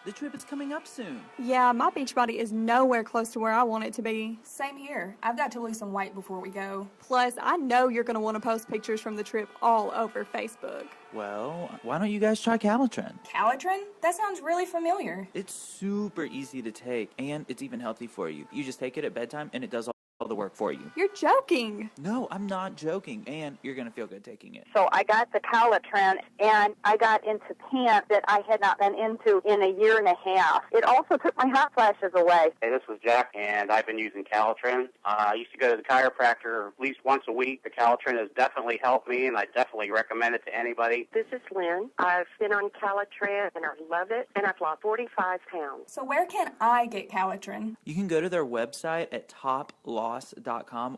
The trip is coming up soon. Yeah, my beach body is nowhere close to where I want it to be. Same here. I've got to lose some weight before we go. Plus, I know you're going to want to post pictures from the trip all over Facebook. Well, why don't you guys try Calitrin? Calitrin? That sounds really familiar. It's super easy to take, and it's even healthy for you. You just take it at bedtime, and it does all the work for you. You're joking. No, I'm not joking, and you're going to feel good taking it. So I got the Calitrin, and I got into pants that I had not been into in a year and a half. It also took my hot flashes away. Hey, this was Jack, and I've been using Calitrin. I used to go to the chiropractor at least once a week. The Calitrin has definitely helped me, and I definitely recommend it to anybody. This is Lynn. I've been on Calitrin, and I love it, and I've lost 45 pounds. So where can I get Calitrin? You can go to their website at toploss.com,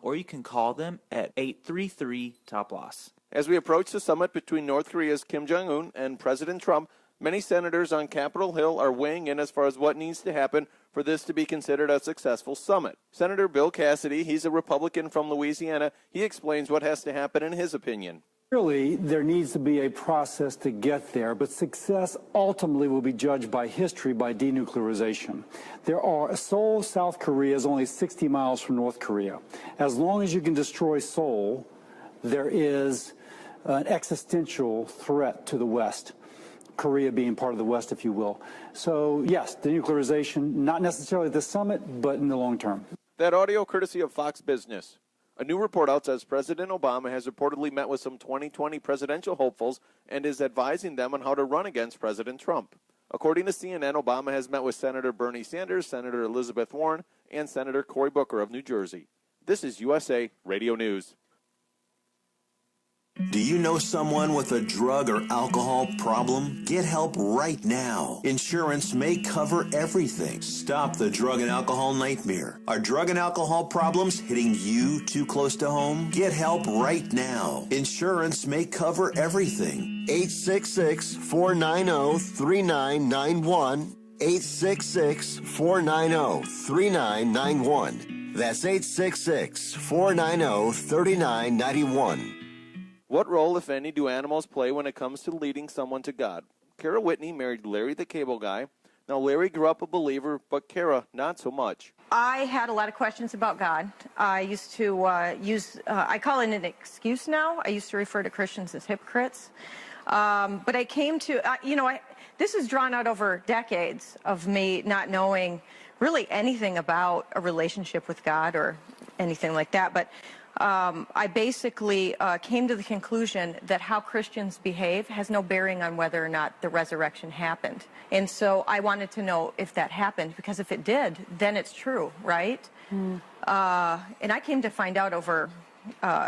or you can call them at 833-TOP-LOSS. As we approach the summit between North Korea's Kim Jong-un and President Trump, many senators on Capitol Hill are weighing in as far as what needs to happen for this to be considered a successful summit. Senator Bill Cassidy, he's a Republican from Louisiana, he explains what has to happen in his opinion. Clearly, there needs to be a process to get there, but success ultimately will be judged by history, by denuclearization. Seoul, South Korea is only 60 miles from North Korea. As long as you can destroy Seoul, there is an existential threat to the West, Korea being part of the West, if you will. So, yes, denuclearization, not necessarily at the summit, but in the long term. That audio courtesy of Fox Business. A new report out says President Obama has reportedly met with some 2020 presidential hopefuls and is advising them on how to run against President Trump. According to CNN, Obama has met with Senator Bernie Sanders, Senator Elizabeth Warren, and Senator Cory Booker of New Jersey. This is USA Radio News. Do you know someone with a drug or alcohol problem? Get help right now. Insurance may cover everything. Stop the drug and alcohol nightmare. Are drug and alcohol problems hitting you too close to home? Get help right now. Insurance may cover everything. 866-490-3991. 866-490-3991. That's 866-490-3991. What role, if any, do animals play when it comes to leading someone to God? Kara Whitney married Larry the Cable Guy. Now, Larry grew up a believer, but Kara, not so much. I had a lot of questions about God. I used to I call it an excuse now. I used to refer to Christians as hypocrites. But I came to, this is drawn out over decades of me not knowing really anything about a relationship with God or anything like that. But I basically came to the conclusion that how Christians behave has no bearing on whether or not the resurrection happened. And so I wanted to know if that happened, because if it did, then it's true, right? And I came to find out over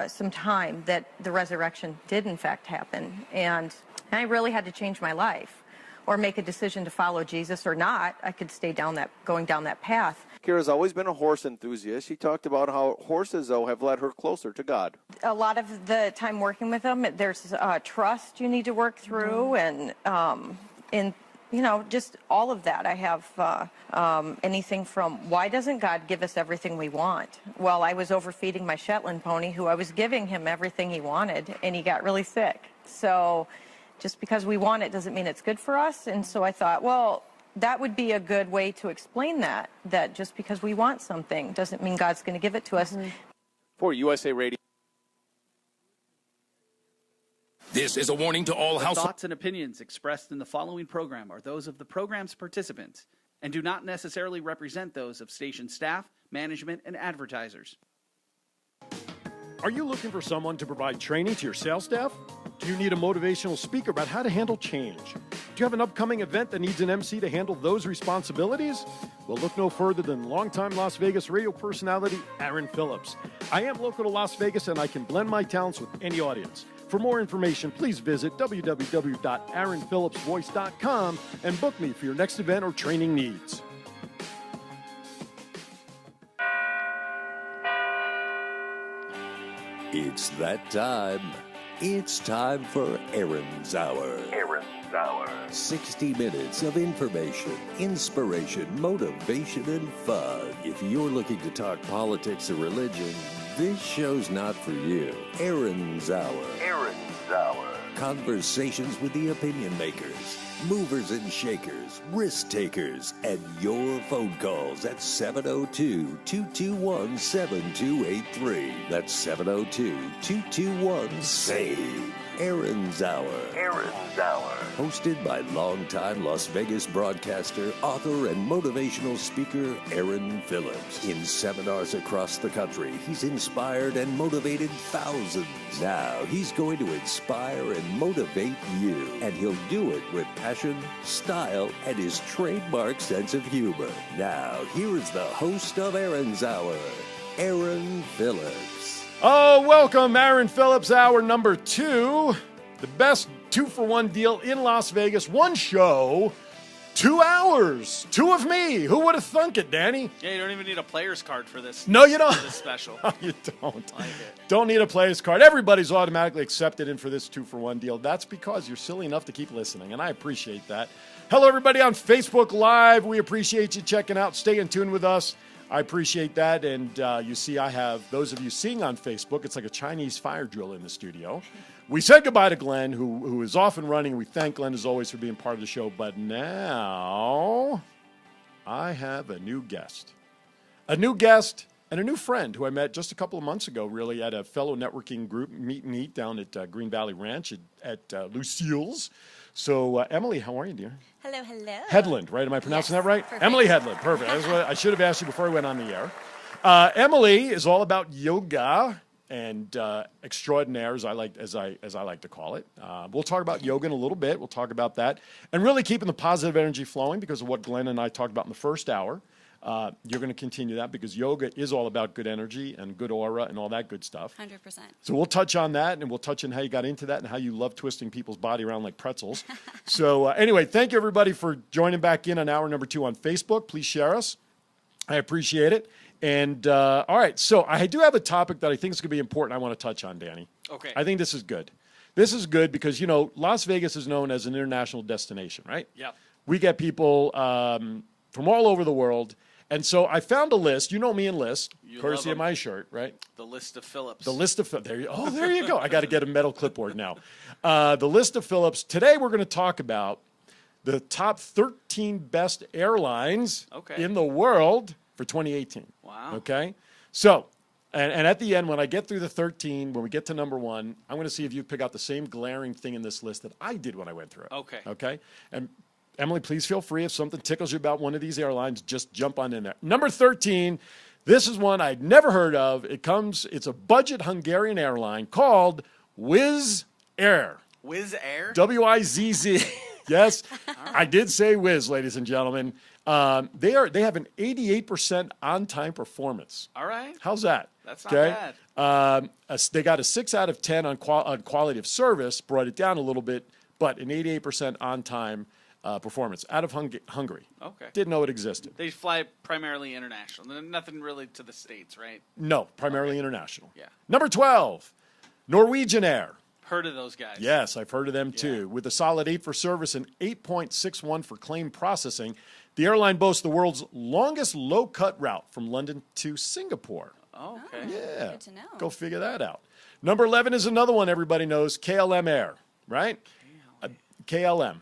some time that the resurrection did in fact happen. And I really had to change my life or make a decision to follow Jesus or not. I could stay going down that path. Kara's always been a horse enthusiast. She talked about how horses, though, have led her closer to God. A lot of the time working with them, there's trust you need to work through, and just all of that. I have anything from, why doesn't God give us everything we want? Well, I was overfeeding my Shetland pony, who I was giving him everything he wanted, and he got really sick. So just because we want it doesn't mean it's good for us. And so I thought, well, that would be a good way to explain that just because we want something doesn't mean God's going to give it to us. For USA Radio. This is a warning to all households. Thoughts and opinions expressed in the following program are those of the program's participants and do not necessarily represent those of station staff, management, and advertisers. Are you looking for someone to provide training to your sales staff? Do you need a motivational speaker about how to handle change? Do you have an upcoming event that needs an MC to handle those responsibilities? Well, look no further than longtime Las Vegas radio personality, Aaron Phillips. I am local to Las Vegas, and I can blend my talents with any audience. For more information, please visit www.aaronphillipsvoice.com and book me for your next event or training needs. It's that time. It's time for Aaron's Hour. Aaron's Hour. 60 minutes of information, inspiration, motivation, and fun. If you're looking to talk politics or religion, this show's not for you. Aaron's Hour. Aaron's Hour. Conversations with the opinion makers. movers and shakers, risk takers, and your phone calls at 702-221-7283. That's 702-221-SAVE. Aaron's Hour. Aaron's Hour. Hosted by longtime Las Vegas broadcaster, author, and motivational speaker Aaron Phillips. In seminars across the country, he's inspired and motivated thousands. Now he's going to inspire and motivate you. And he'll do it with passion, style, and his trademark sense of humor. Now, here is the host of Aaron's Hour, Aaron Phillips. Oh, welcome, Aaron Phillips, hour number 2. The best 2-for-1 deal in Las Vegas. One show, 2 hours. 2 of me. Who would have thunk it, Danny? Yeah, you don't even need a player's card for this. No, you don't. For this special. No, you don't. I like it. Don't need a player's card. Everybody's automatically accepted in for this 2-for-1 deal. That's because you're silly enough to keep listening, and I appreciate that. Hello, everybody on Facebook Live. We appreciate you checking out. Stay in tune with us. I appreciate that, and you see I have those of you seeing on Facebook, it's like a Chinese fire drill in the studio. We said goodbye to Glenn, who is off and running. We thank Glenn, as always, for being part of the show, but now I have a new guest. A new guest and a new friend who I met just a couple of months ago, really, at a fellow networking group, meet and eat, down at Green Valley Ranch at Lucille's. So, Emily, how are you, dear? Hello, hello. Hedlund, right? Am I pronouncing that right? Perfect. Emily Hedlund, perfect. That's what I should have asked you before I went on the air. Emily is all about yoga and extraordinaire, as I like to call it. We'll talk about yoga in a little bit. We'll talk about that, and really keeping the positive energy flowing because of what Glenn and I talked about in the first hour. You're going to continue that because yoga is all about good energy and good aura and all that good stuff. 100%. So we'll touch on that, and we'll touch on how you got into that and how you love twisting people's body around like pretzels. So anyway, thank you, everybody, for joining back in on hour number 2 on Facebook. Please share us. I appreciate it. And all right, so I do have a topic that I think is going to be important I want to touch on, Danny. Okay. I think this is good. This is good because, Las Vegas is known as an international destination, right? Yep. We get people from all over the world. And so I found a list. You know me and lists, courtesy of my shirt, right? The list of Phillips. The list of there you go. I got to get a metal clipboard now. The list of Phillips. Today we're going to talk about the top 13 best airlines in the world for 2018. Wow. Okay. So, and at the end, when I get through the 13, when we get to number 1, I'm going to see if you pick out the same glaring thing in this list that I did when I went through it. Okay. Okay. And Emily, please feel free. If something tickles you about one of these airlines, just jump on in there. Number 13, this is one I'd never heard of. It's a budget Hungarian airline called Wizz Air. Wizz Air? W-I-Z-Z. Yes, I did say Wizz, ladies and gentlemen. They have an 88% on-time performance. All right. How's that? That's not bad. They got a 6 out of 10 on quality of service, brought it down a little bit, but an 88% on-time performance out of Hungary. Okay. Didn't know it existed. They fly primarily international. Nothing really to the States, right? No, primarily international. Yeah. Number 12, Norwegian Air. Heard of those guys. Yes, I've heard of them too. With a solid 8 for service and 8.61 for claim processing, the airline boasts the world's longest low-cut route from London to Singapore. Oh, okay. Yeah. Good to know. Go figure that out. Number 11 is another one everybody knows, KLM Air, right? KLM.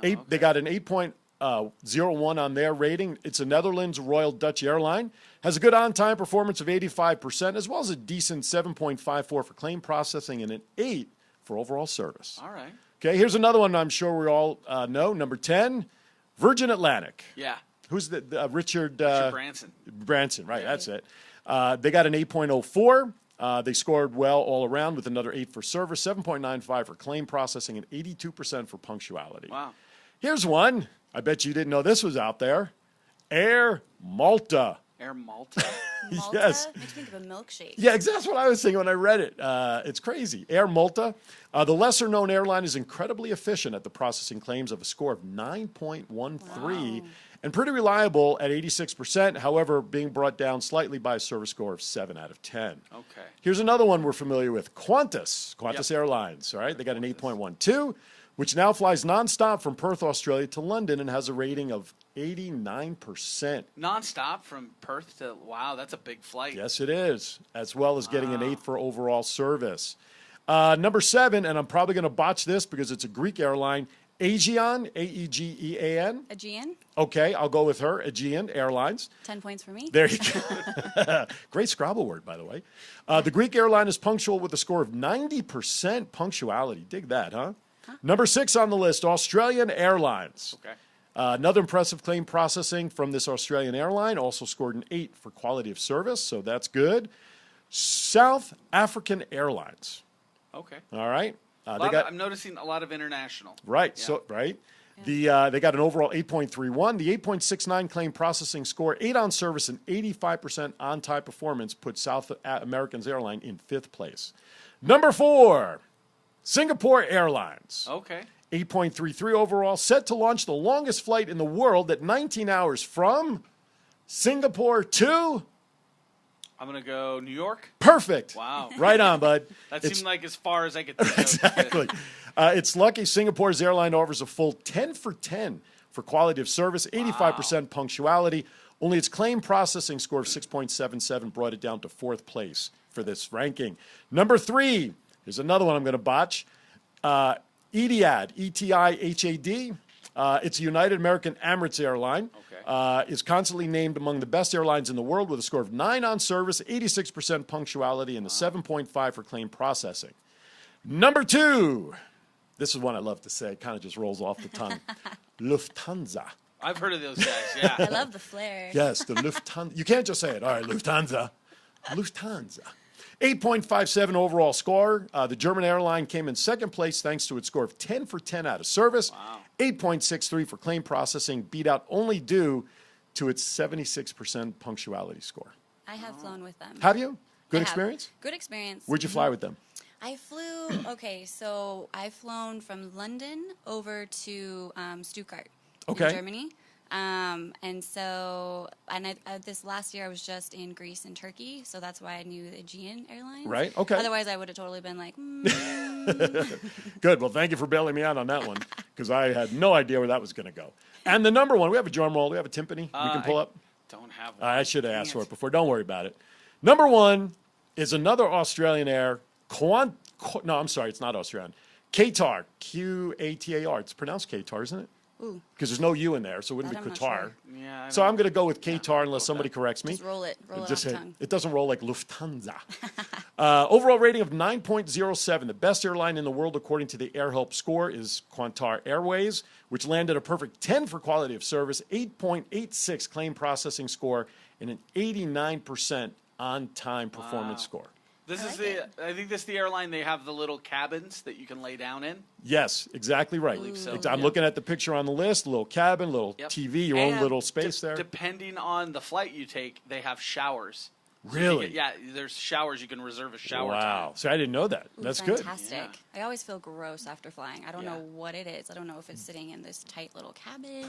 They got an 8.01 on their rating. It's a Netherlands Royal Dutch airline. Has a good on-time performance of 85%, as well as a decent 7.54 for claim processing and an 8 for overall service. All right. Okay, here's another one I'm sure we all know. Number 10, Virgin Atlantic. Yeah. Who's the Richard Branson. Branson, right, that's it. They got an 8.04. They scored well all around with another 8 for service, 7.95 for claim processing, and 82% for punctuality. Wow. Here's one. I bet you didn't know this was out there. Air Malta. Air Malta? Malta? Yes. Makes me think of a milkshake. Yeah, that's what I was thinking when I read it. It's crazy. Air Malta, the lesser-known airline, is incredibly efficient at the processing claims of a score of 9.13 and pretty reliable at 86%, however, being brought down slightly by a service score of 7 out of 10. Okay. Here's another one we're familiar with, Qantas Airlines. All right, they got an 8.12, which now flies nonstop from Perth, Australia to London and has a rating of 89%. Nonstop from Perth to, wow, that's a big flight. Yes, it is, as well as getting an 8 for overall service. Number 7, and I'm probably going to botch this because it's a Greek airline, Aegean, Aegean. Aegean. Okay, I'll go with her. Aegean Airlines. 10 points for me. There you go. Great Scrabble word, by the way. The Greek airline is punctual with a score of 90% punctuality. Dig that, huh? Number 6 on the list, Australian Airlines. Okay. Another impressive claim processing from this Australian airline, also scored an 8 for quality of service, so that's good. South African Airlines. Okay. All right. I'm noticing a lot of international. Right. Yeah. So right. They got an overall 8.31. The 8.69 claim processing score, 8 on service and 85% on-time performance put South American's airline in 5th place. Number 4, Singapore Airlines. Okay. 8.33 overall, set to launch the longest flight in the world at 19 hours from Singapore to... I'm going to go New York. Perfect. Wow. Right on, bud. That seemed like as far as I could think of. Exactly. It's lucky Singapore's airline offers a full 10 for 10 for quality of service, 85% punctuality. Only its claim processing score of 6.77 brought it down to 4th place for this ranking. Number 3, here's another one I'm going to botch. Etihad, E-T-I-H-A-D. It's a United American Emirates airline. Is constantly named among the best airlines in the world with a score of 9 on service, 86% punctuality, and a 7.5 for claim processing. Number 2, this is one I love to say. It kind of just rolls off the tongue. Lufthansa. I've heard of those guys, yeah. I love the flair. Yes, the Lufthansa. You can't just say it. All right, Lufthansa. Lufthansa. 8.57 overall score. The German airline came in 2nd place thanks to its score of 10 for 10 out of service. Wow. 8.63 for claim processing, beat out only due to its 76% punctuality score. I have flown with them. Have you? Good experience? Good experience. Where'd you fly with them? I flew, so I've flown from London over to Stuttgart in Germany. This last year I was just in Greece and Turkey, so that's why I knew the Aegean Airlines. Right, okay. Otherwise, I would have totally been like, Good, well, thank you for bailing me out on that one, because I had no idea where that was going to go. And the number 1, we have a drum roll, we have a timpani we can pull up. Don't have one. I should have asked for it before, don't worry about it. Number 1 is another Australian air, no, I'm sorry, it's not Australian. Qatar, Q-A-T-A-R. It's pronounced Qatar, isn't it? Because there's no U in there, so it wouldn't be Qatar. Sure. Yeah, so I'm going to go with Qatar unless somebody corrects me. Just roll it off the tongue. It doesn't roll like Lufthansa. Overall rating of 9.07. The best airline in the world according to the AirHelp score is Qatar Airways, which landed a perfect 10 for quality of service, 8.86 claim processing score, and an 89% on-time performance score. I think this is the airline. They have the little cabins that you can lay down in. Yes, exactly right. I'm looking at the picture on the list. A little cabin, little TV, your own little space there. Depending on the flight you take, they have showers. Really? So there's showers. You can reserve a shower. Wow. So I didn't know that. That's good. Fantastic. Yeah. I always feel gross after flying. I don't know what it is. I don't know if it's sitting in this tight little cabin.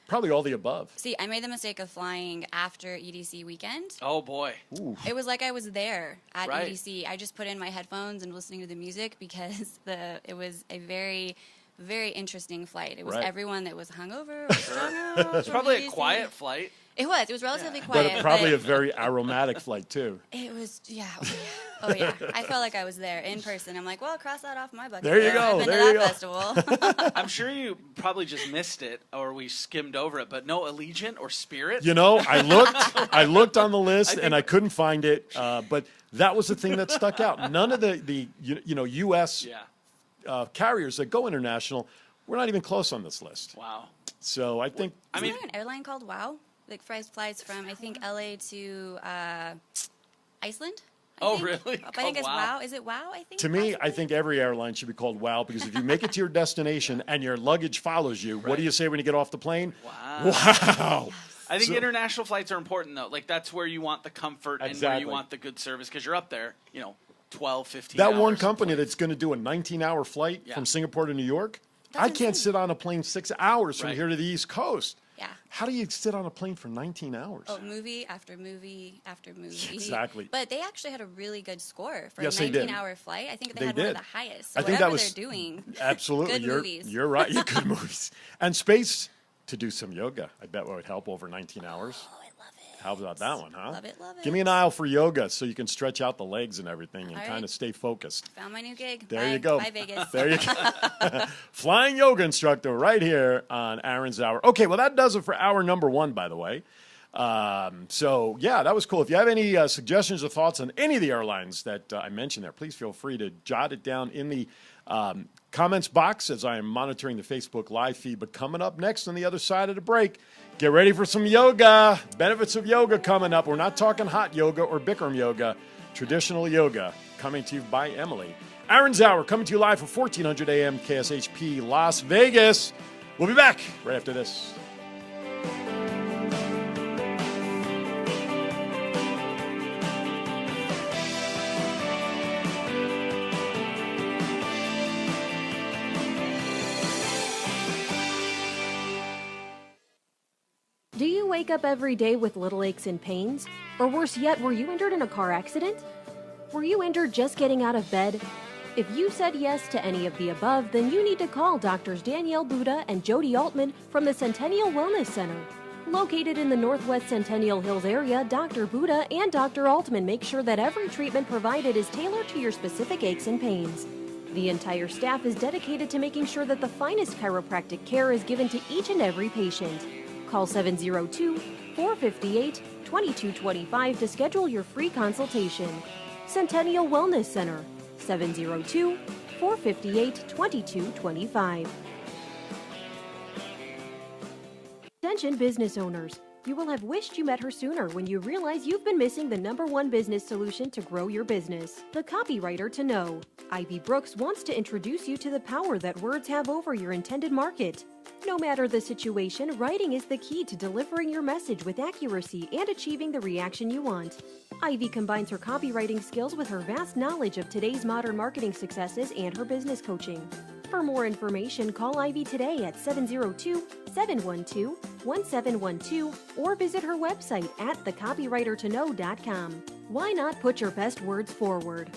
Probably all the above. See, I made the mistake of flying after EDC weekend. Oh, boy. Ooh. It was like I was there at EDC. I just put in my headphones and listening to the music because it was a very, very interesting flight. It was everyone that was hungover or strung out. It was probably a quiet flight. It was. It was relatively quiet. But probably a very aromatic flight, too. It was, Oh, yeah. I felt like I was there in person. I'm like, well, cross that off my bucket. There you go. I've been to that festival. I'm sure you probably just missed it or we skimmed over it, but no Allegiant or Spirit? You know, I looked on the list and I couldn't find it, but that was the thing that stuck out. None of the U.S. Carriers that go international were not even close on this list. Wow. So I think... Isn't there an airline called WOW? Like flies from, I think, L.A. to Iceland? Really? I think it's WOW. Is it WOW, I think? To me, I think every airline should be called WOW because if you make it to your destination and your luggage follows you, what do you say when you get off the plane? Wow. I think international flights are important, though. Like, that's where you want the comfort and where you want the good service because you're up there, 12, 15 hours. That one company that's going to do a 19-hour flight from Singapore to New York, I can't sit on a plane 6 hours from here to the East Coast. Yeah. How do you sit on a plane for 19 hours? Oh, movie after movie after movie. Exactly. But they actually had a really good score for a yes, 19-hour flight. I think they had one of the highest. So I think whatever that was they're doing. Absolutely. Good movies. You're right. Good movies. And space to do some yoga. I bet would help over 19 hours. Oh, I love it. How about that one, huh? Love it, love it. Give me an aisle for yoga so you can stretch out the legs and everything and All kind right. of stay focused. Found my new gig. There Bye. you go. Bye, Vegas. There you go. Flying yoga instructor right here on Aaron's Hour. Okay, well, that does it for hour number 1, by the way. So, yeah, that was cool. If you have any suggestions or thoughts on any of the airlines that I mentioned there, please feel free to jot it down in the comments box as I am monitoring the Facebook live feed. But coming up next on the other side of the break, get ready for some yoga. Benefits of yoga coming up. We're not talking hot yoga or Bikram yoga. Traditional yoga coming to you by Emily. Aaron's Hour coming to you live from 1400 AM KSHP Las Vegas. We'll be back right after this. Do you wake up every day with little aches and pains? Or worse yet, were you injured in a car accident? Were you injured just getting out of bed? If you said yes to any of the above, then you need to call Drs. Danielle Buda and Jody Altman from the Centennial Wellness Center. Located in the Northwest Centennial Hills area, Dr. Buda and Dr. Altman make sure that every treatment provided is tailored to your specific aches and pains. The entire staff is dedicated to making sure that the finest chiropractic care is given to each and every patient. Call 702-458-2225 to schedule your free consultation. Centennial Wellness Center, 702-458-2225. Attention business owners. You will have wished you met her sooner when you realize you've been missing the #1 business solution to grow your business, the copywriter to know. Ivy Brooks wants to introduce you to the power that words have over your intended market. No matter the situation, writing is the key to delivering your message with accuracy and achieving the reaction you want. Ivy combines her copywriting skills with her vast knowledge of today's modern marketing successes and her business coaching. For more information, call Ivy today at 702-712-1712 or visit her website at thecopywritertoknow.com. Why not put your best words forward?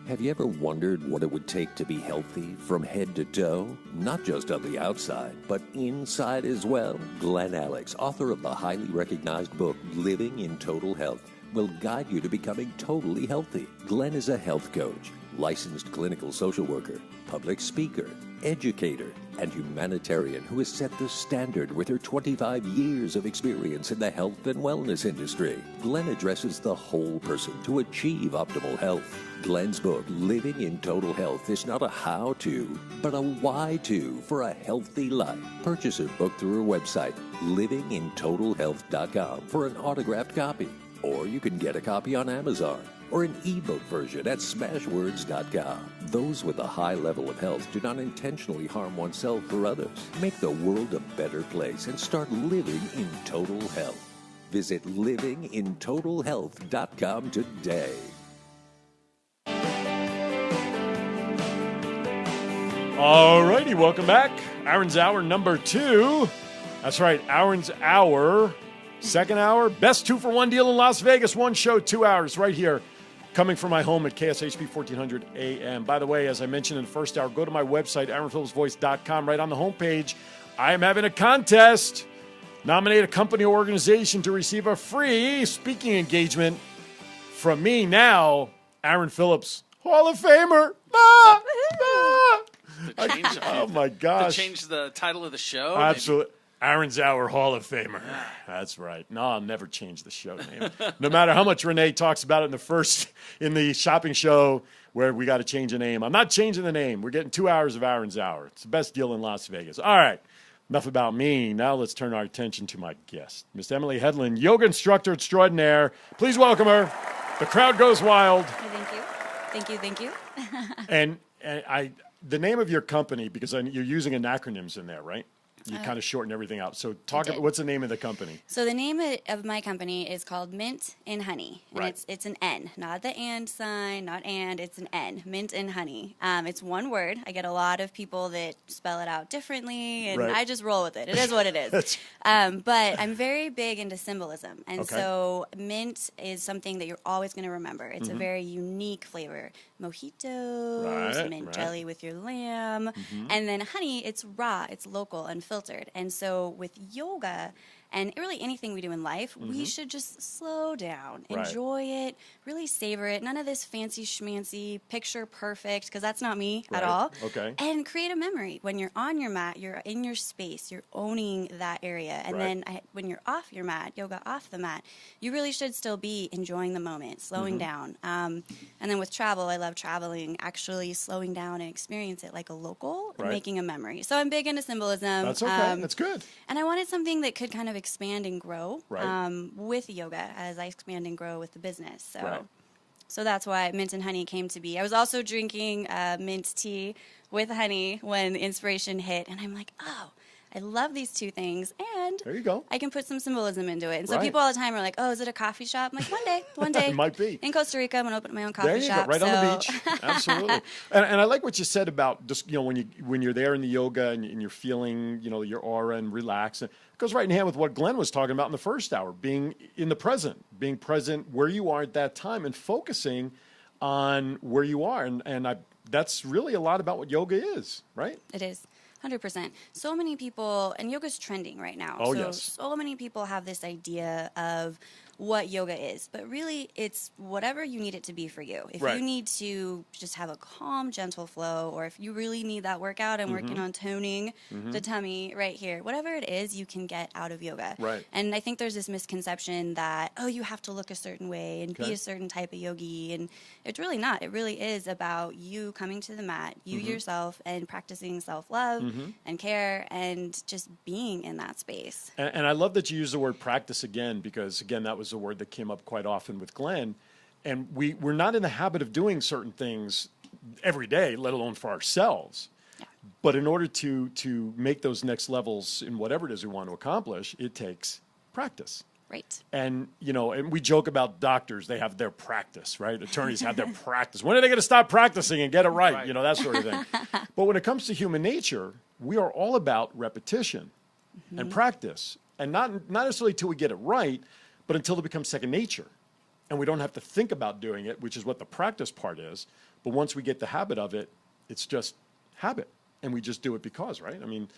Have you ever wondered what it would take to be healthy from head to toe? Not just on the outside, but inside as well. Glenn Alex, author of the highly recognized book, Living in Total Health, will guide you to becoming totally healthy. Glenn is a health coach, licensed clinical social worker, public speaker, educator, and humanitarian who has set the standard with her 25 years of experience in the health and wellness industry. Glenn addresses the whole person to achieve optimal health. Glenn's book, Living in Total Health, is not a how-to, but a why-to for a healthy life. Purchase her book through her website, livingintotalhealth.com, for an autographed copy. Or you can get a copy on Amazon, or an ebook version at smashwords.com. Those with a high level of health do not intentionally harm oneself or others. Make the world a better place and start living in total health. Visit livingintotalhealth.com today. All righty, welcome back. Aaron's Hour number 2. That's right, Aaron's Hour, second hour. Best 2-for-1 deal in Las Vegas. One show, 2 hours right here. Coming from my home at KSHP 1400 AM. By the way, as I mentioned in the first hour, go to my website, AaronPhillipsVoice.com. Right on the homepage, I am having a contest. Nominate a company or organization to receive a free speaking engagement from me now, Aaron Phillips, Hall of Famer. Oh, my gosh. To change the title of the show? Absolutely. Aaron's Hour Hall of Famer. That's right. No, I'll never change the show name. No matter how much Renee talks about it in the shopping show where we got to change the name. I'm not changing the name. We're getting 2 hours of Aaron's Hour. It's the best deal in Las Vegas. All right. Enough about me. Now let's turn our attention to my guest, Miss Emily Hedlund, yoga instructor extraordinaire. Please welcome her. The crowd goes wild. Thank you. And the name of your company, because you're using acronyms in there, right? You kind of shorten everything out. So talk about what's the name of the company? So the name of my company is called Mint in Honey. And right. It's an N, not the and sign, not and, it's an N, Mint in Honey. It's one word. I get a lot of people that spell it out differently, and I just roll with it. It is what it is. But I'm very big into symbolism. And so mint is something that you're always going to remember. It's a very unique flavor. Mojitos, mint jelly with your lamb. And then honey, it's raw, it's local. And Phillips filtered. And so with yoga and really anything we do in life, we should just slow down, enjoy it, really savor it. None of this fancy schmancy, picture perfect, because that's not me at all. Okay. And create a memory. When you're on your mat, you're in your space, you're owning that area. And then when you're off your mat, yoga off the mat, you really should still be enjoying the moment, slowing down. And then with travel, I love traveling, actually slowing down and experience it like a local and making a memory. So I'm big into symbolism. That's okay. That's good. And I wanted something that could kind of expand and grow with yoga as I expand and grow with the business. So that's why Mint and Honey came to be. I was also drinking mint tea with honey when inspiration hit, and I'm like, oh, I love these two things, and there you go. I can put some symbolism into it. And so people all the time are like, oh, is it a coffee shop? I'm like, one day. It might be. In Costa Rica, I'm going to open my own coffee there you shop. Go, right on the beach. Absolutely. And I like what you said about just, when you're there in the yoga and you're feeling, your aura and relax. It goes right in hand with what Glenn was talking about in the first hour, being in the present, being present where you are at that time and focusing on where you are. And that's really a lot about what yoga is, right? It is. 100%. So many people, and yoga's trending right now. Oh, yes. So many people have this idea of what yoga is, but really it's whatever you need it to be for you. If you need to just have a calm, gentle flow, or if you really need that workout and working on toning the tummy right here, whatever it is, you can get out of yoga. Right. And I think there's this misconception that, oh, you have to look a certain way and be a certain type of yogi, and it's really not. It really is about you coming to the mat, you yourself, and practicing self-love and care and just being in that space. And I love that you use the word practice again, because, again, that was a word that came up quite often with Glenn. And we're not in the habit of doing certain things every day, let alone for ourselves. Yeah. But in order to make those next levels in whatever it is we want to accomplish, it takes practice. Right. And, and we joke about doctors, they have their practice, right? Attorneys have their practice. When are they going to stop practicing and get it right? That sort of thing. But when it comes to human nature, we are all about repetition and practice. And not necessarily till we get it right, but until it becomes second nature. And we don't have to think about doing it, which is what the practice part is. But once we get the habit of it, it's just habit. And we just do it because, right? I mean,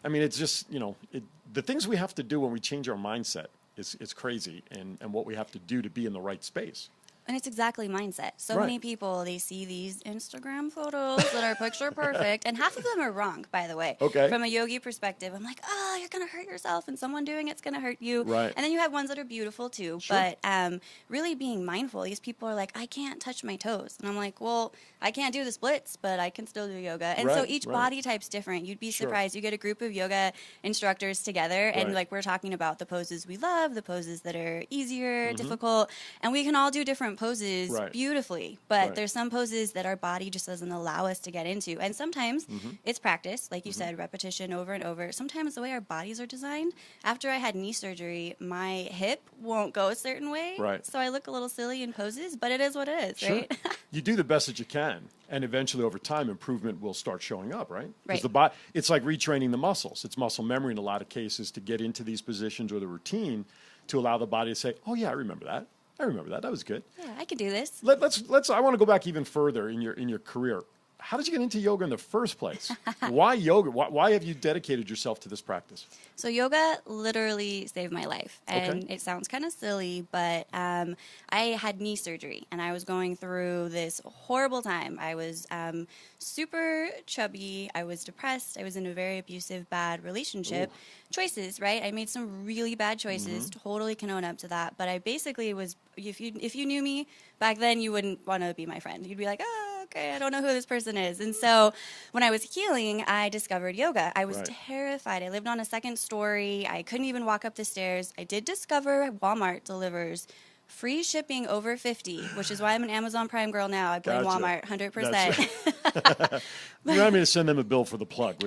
it's just, the things we have to do when we change our mindset is crazy, and what we have to do to be in the right space. And it's exactly mindset. So many people, they see these Instagram photos that are picture perfect, and half of them are wrong, by the way. Okay. From a yogi perspective, I'm like, oh, you're going to hurt yourself, and someone doing it's going to hurt you. Right. And then you have ones that are beautiful, too. Sure. But really being mindful, these people are like, I can't touch my toes. And I'm like, well, I can't do the splits, but I can still do yoga. And so each body type's different. You'd be surprised. You get a group of yoga instructors together, and like we're talking about the poses we love, the poses that are easier, difficult, and we can all do different poses beautifully, but there's some poses that our body just doesn't allow us to get into, and sometimes it's practice, like you said, repetition over and over. Sometimes the way our bodies are designed, after I had knee surgery, my hip won't go a certain way, so I look a little silly in poses, but it is what it is, right? You do the best that you can, and eventually over time improvement will start showing up, right? Because the body, it's like retraining the muscles. It's muscle memory in a lot of cases to get into these positions or the routine to allow the body to say, oh yeah, I remember that. That was good. Yeah, I can do this. Let's. I want to go back even further in your career. How did you get into yoga in the first place? Why yoga? Why have you dedicated yourself to this practice? So yoga literally saved my life. And it sounds kind of silly, but I had knee surgery, and I was going through this horrible time. I was super chubby. I was depressed. I was in a very abusive, bad relationship. Ooh. Choices, right? I made some really bad choices. Totally can own up to that. But I basically was, if you knew me back then, you wouldn't want to be my friend. You'd be like, oh, okay, I don't know who this person is. And so when I was healing, I discovered yoga. I was terrified. I lived on a second story. I couldn't even walk up the stairs. I did discover Walmart delivers free shipping over 50, which is why I'm an Amazon Prime girl now. I blame Walmart 100%. You want me to send them a bill for the plug?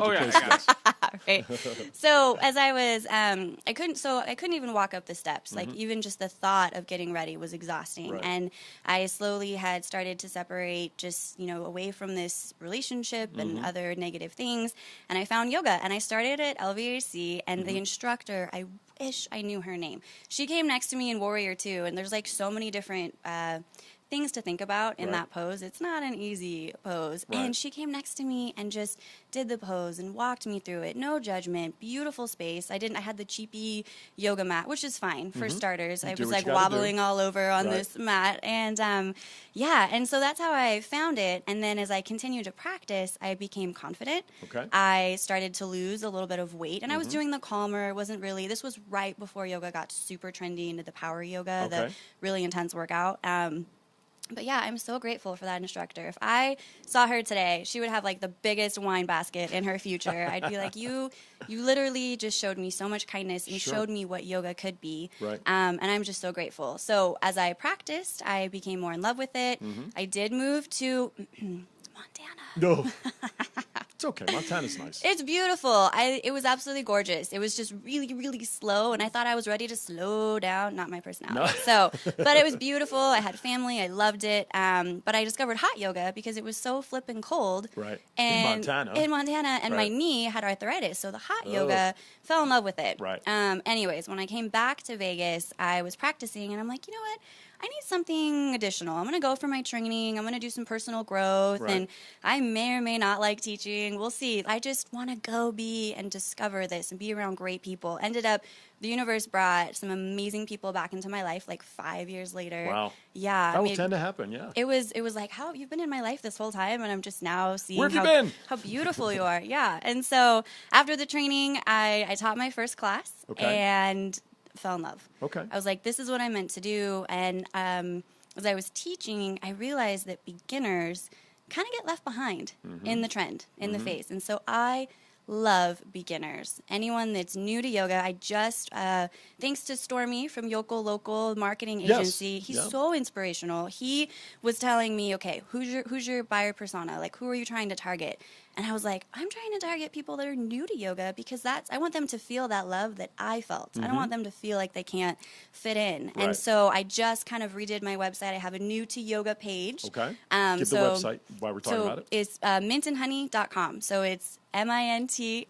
Right. So as I was, I couldn't even walk up the steps. Like even just the thought of getting ready was exhausting. And I slowly had started to separate just, away from this relationship and other negative things. And I found yoga, and I started at LVAC, and the instructor, I wish I knew her name. She came next to me in Warrior 2, and there's like so many different things to think about in that pose. It's not an easy pose. Right. And she came next to me and just did the pose and walked me through it. No judgment. Beautiful space. I had the cheapy yoga mat, which is fine for starters. I was like wobbling all over on this mat. And and so that's how I found it. And then as I continued to practice, I became confident. Okay. I started to lose a little bit of weight. And I was doing the calmer. It wasn't really, this was right before yoga got super trendy into the power yoga, the really intense workout. But yeah, I'm so grateful for that instructor. If I saw her today, she would have like the biggest wine basket in her future. I'd be like, you literally just showed me so much kindness and showed me what yoga could be. Right. And I'm just so grateful. So as I practiced, I became more in love with it. I did move to Montana. No. It's okay. Montana's nice. It's beautiful. It was absolutely gorgeous. It was just really, really slow, and I thought I was ready to slow down. Not my personality. No. But it was beautiful. I had family. I loved it. But I discovered hot yoga because it was so flippin' cold. Right. And in Montana. And my knee had arthritis, so the hot yoga, fell in love with it. Right. Anyways, when I came back to Vegas, I was practicing, and I'm like, you know what? I need something additional. I'm going to go for my training. I'm going to do some personal growth. Right. And I may or may not like teaching. We'll see. I just want to go be and discover this and be around great people. Ended up, the universe brought some amazing people back into my life like 5 years later. Wow. Yeah. That will tend to happen, yeah. It was like, how you've been in my life this whole time, and I'm just now seeing Where have you been? How beautiful you are. Yeah. And so after the training, I taught my first class and fell in love. Okay. I was like, this is what I'm meant to do. And as I was teaching, I realized that beginners kind of get left behind in the trend, in the phase. And so I love beginners. Anyone that's new to yoga, I just, thanks to Stormy from Yokel Local Marketing Agency, he's so inspirational. He was telling me, okay, who's your buyer persona? Like, who are you trying to target? And I was like, I'm trying to target people that are new to yoga because I want them to feel that love that I felt. I don't want them to feel like they can't fit in. Right. And so I just kind of redid my website. I have a new to yoga page. Okay. Give the website while we're talking about it. It's mintandhoney.com. So it's MINTNHONEY.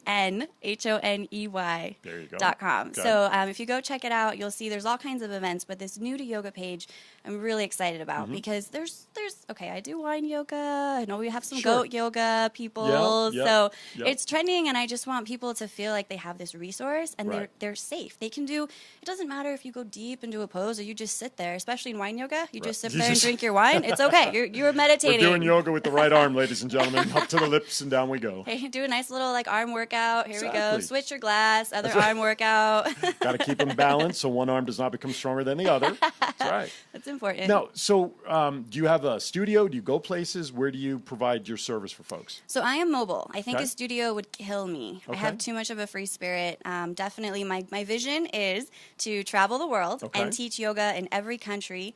There you go. .com. So if you go check it out, you'll see there's all kinds of events, but this new to yoga page I'm really excited about because there's okay, I do wine yoga. I know we have some goat yoga people. So it's trending, and I just want people to feel like they have this resource and they're safe. They can do, it doesn't matter if you go deep into a pose or you just sit there, especially in wine yoga. You just sit there and drink your wine. It's okay. You're meditating. We're doing yoga with the right arm, ladies and gentlemen. Up to the lips and down we go. Hey, do a nice little like arm workout. Here we go. Switch your glass. Other arm workout. Got to keep them balanced so one arm does not become stronger than the other. That's right. That's important. Now, so do you have a studio? Do you go places? Where do you provide your service for folks? So I am mobile. I think a studio would kill me. I have too much of a free spirit. Definitely, my vision is to travel the world and teach yoga in every country,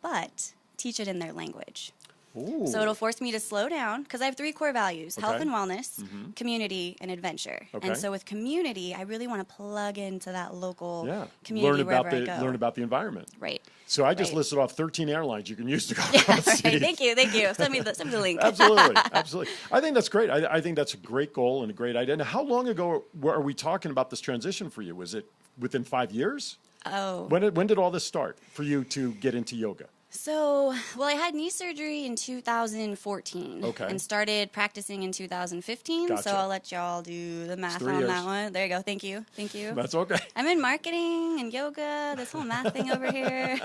but teach it in their language. Ooh. So it'll force me to slow down because I have 3 core values: health and wellness, community, and adventure. And so with community, I really want to plug into that local community wherever I go. Learn about the environment. Right. So I just listed off 13 airlines you can use to go across seas. Thank you. Send me the link. Absolutely. I think that's great. I think that's a great goal and a great idea. Now, how long ago are we talking about this transition for you? Was it within 5 years? Oh. When did all this start for you to get into yoga? So, well, I had knee surgery in 2014 and started practicing in 2015. Gotcha. So I'll let y'all do the math on that one. There you go. Thank you. That's okay. I'm in marketing and yoga, this whole math thing over here.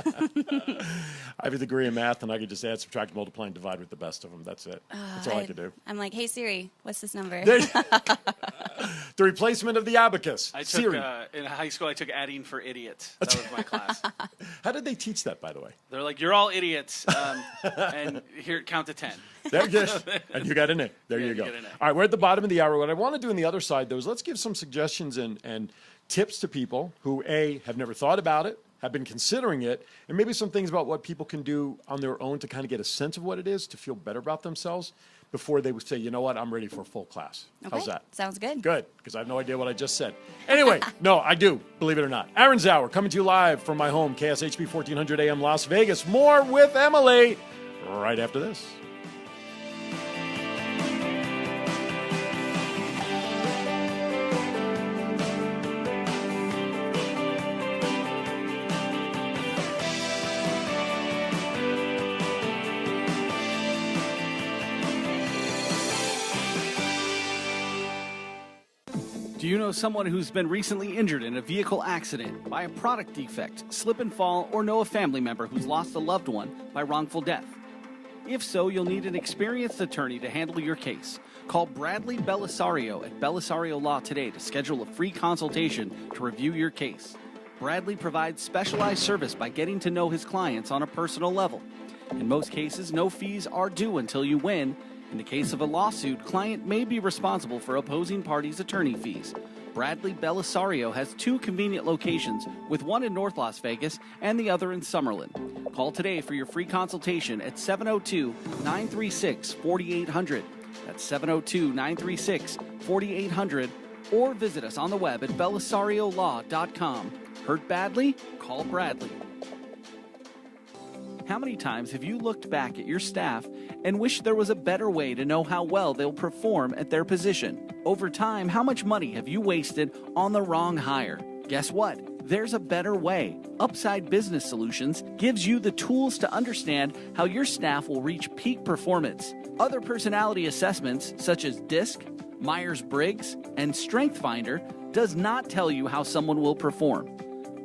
I have a degree in math, and I could just add, subtract, multiply, and divide with the best of them. That's it. That's all I could do. I'm like, hey, Siri, what's this number? The replacement of the abacus. I took, Siri. in high school, I took adding for idiots. That was my class. How did they teach that, by the way? They're like, you're all idiots, and here, count to 10. And you got an A. There you go. All right, we're at the bottom of the hour. What I want to do on the other side, though, is let's give some suggestions and tips to people who, A, have never thought about it, have been considering it, and maybe some things about what people can do on their own to kind of get a sense of what it is, to feel better about themselves before they would say, you know what, I'm ready for a full class. Okay. How's that? Sounds good. Good, because I have no idea what I just said. Anyway, no, I do, believe it or not. Aaron's Hour, coming to you live from my home, KSHB 1400 AM Las Vegas. More with Emily right after this. you know someone who's been recently injured in a vehicle accident, by a product defect, slip and fall, or know a family member who's lost a loved one by wrongful death? If so, you'll need an experienced attorney to handle your case. Call Bradley Belisario at Belisario Law today to schedule a free consultation to review your case. Bradley provides specialized service by getting to know his clients on a personal level. In most cases, no fees are due until you win. In the case of a lawsuit, client may be responsible for opposing parties' attorney fees. Bradley Belisario has 2 convenient locations, with one in North Las Vegas and the other in Summerlin. Call today for your free consultation at 702-936-4800. That's 702-936-4800. Or visit us on the web at belisariolaw.com. Hurt badly? Call Bradley. How many times have you looked back at your staff and wished there was a better way to know how well they'll perform at their position? Over time, how much money have you wasted on the wrong hire? Guess what? There's a better way. Upside Business Solutions gives you the tools to understand how your staff will reach peak performance. Other personality assessments, such as DISC, Myers-Briggs, and StrengthsFinder, does not tell you how someone will perform.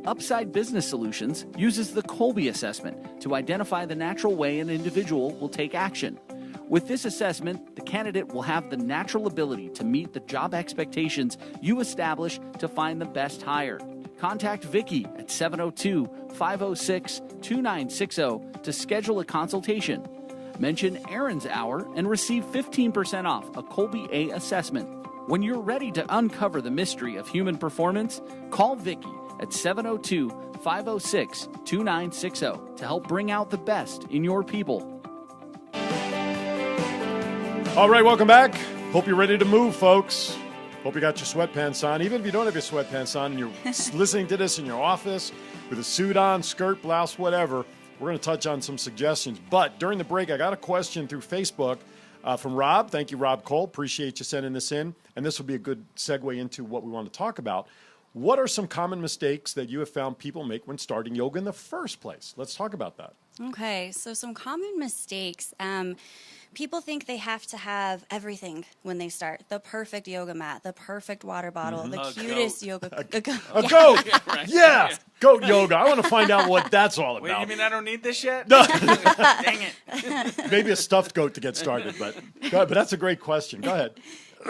Upside Business Solutions uses the Colby assessment to identify the natural way an individual will take action. With this assessment, the candidate will have the natural ability to meet the job expectations you establish to find the best hire. Contact Vicki at 702-506-2960 to schedule a consultation. Mention Aaron's Hour and receive 15% off a Colby A assessment. When you're ready to uncover the mystery of human performance, call Vicki at 702-506-2960 to help bring out the best in your people. All right, welcome back. Hope you're ready to move, folks. Hope you got your sweatpants on. Even if you don't have your sweatpants on and you're listening to this in your office with a suit on, skirt, blouse, whatever, we're going to touch on some suggestions. But during the break, I got a question through Facebook from Rob. Thank you, Rob Cole. Appreciate you sending this in. And this will be a good segue into what we want to talk about. What are some common mistakes that you have found people make when starting yoga in the first place? Let's talk about that. Okay, so some common mistakes. People think they have to have everything when they start. The perfect yoga mat, the perfect water bottle, the cutest yoga... A goat! Yeah! Goat yoga. I want to find out what that's all about. Wait, you mean I don't need this yet? No. Dang it. Maybe a stuffed goat to get started, but that's a great question. Go ahead.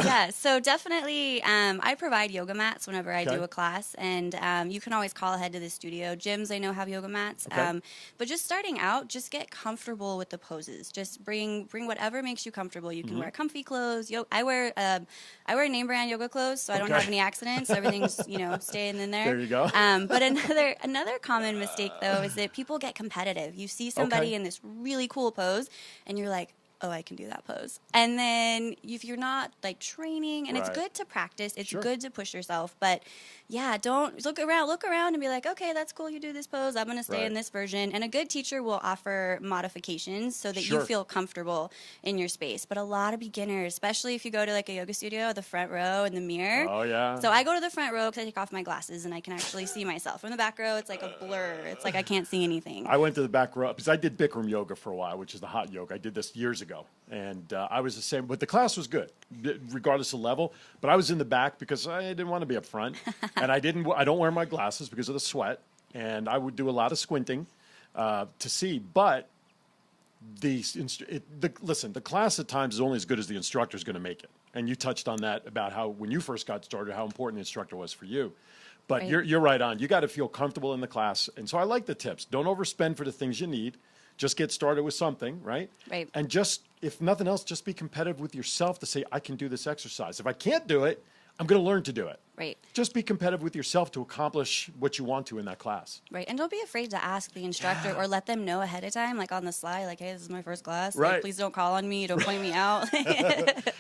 Yeah, so definitely I provide yoga mats whenever I do a class, and you can always call ahead to the studio. Gyms I know have yoga mats, but just starting out, just get comfortable with the poses. Just bring whatever makes you comfortable. You can wear comfy clothes. I wear name brand yoga clothes, so I don't have any accidents. So everything's staying in there. There you go. But another common mistake though is that people get competitive. You see somebody in this really cool pose, and you're like, oh, I can do that pose. And then if you're not like training, and it's good to practice, it's good to push yourself, but yeah, don't look around and be like, okay, that's cool, you do this pose, I'm going to stay in this version. And a good teacher will offer modifications so that you feel comfortable in your space. But a lot of beginners, especially if you go to like a yoga studio, the front row in the mirror. Oh, yeah. So I go to the front row because I take off my glasses and I can actually see myself. From the back row, it's like a blur. It's like I can't see anything. I went to the back row because I did Bikram yoga for a while, which is the hot yoga. I did this years ago. And I was the same, but the class was good, regardless of level. But I was in the back because I didn't want to be up front, and I don't wear my glasses because of the sweat, and I would do a lot of squinting to see. But listen, the class at times is only as good as the instructor is going to make it. And you touched on that about how when you first got started, how important the instructor was for you. But you're right on. You got to feel comfortable in the class, and so I like the tips. Don't overspend for the things you need. Just get started with something, right? Right. And just, if nothing else, just be competitive with yourself to say, I can do this exercise. If I can't do it, I'm going to learn to do it. Right. Just be competitive with yourself to accomplish what you want to in that class. Right. And don't be afraid to ask the instructor or let them know ahead of time, like on the slide, like, hey, this is my first class. Right. Like, please don't call on me. Don't point me out.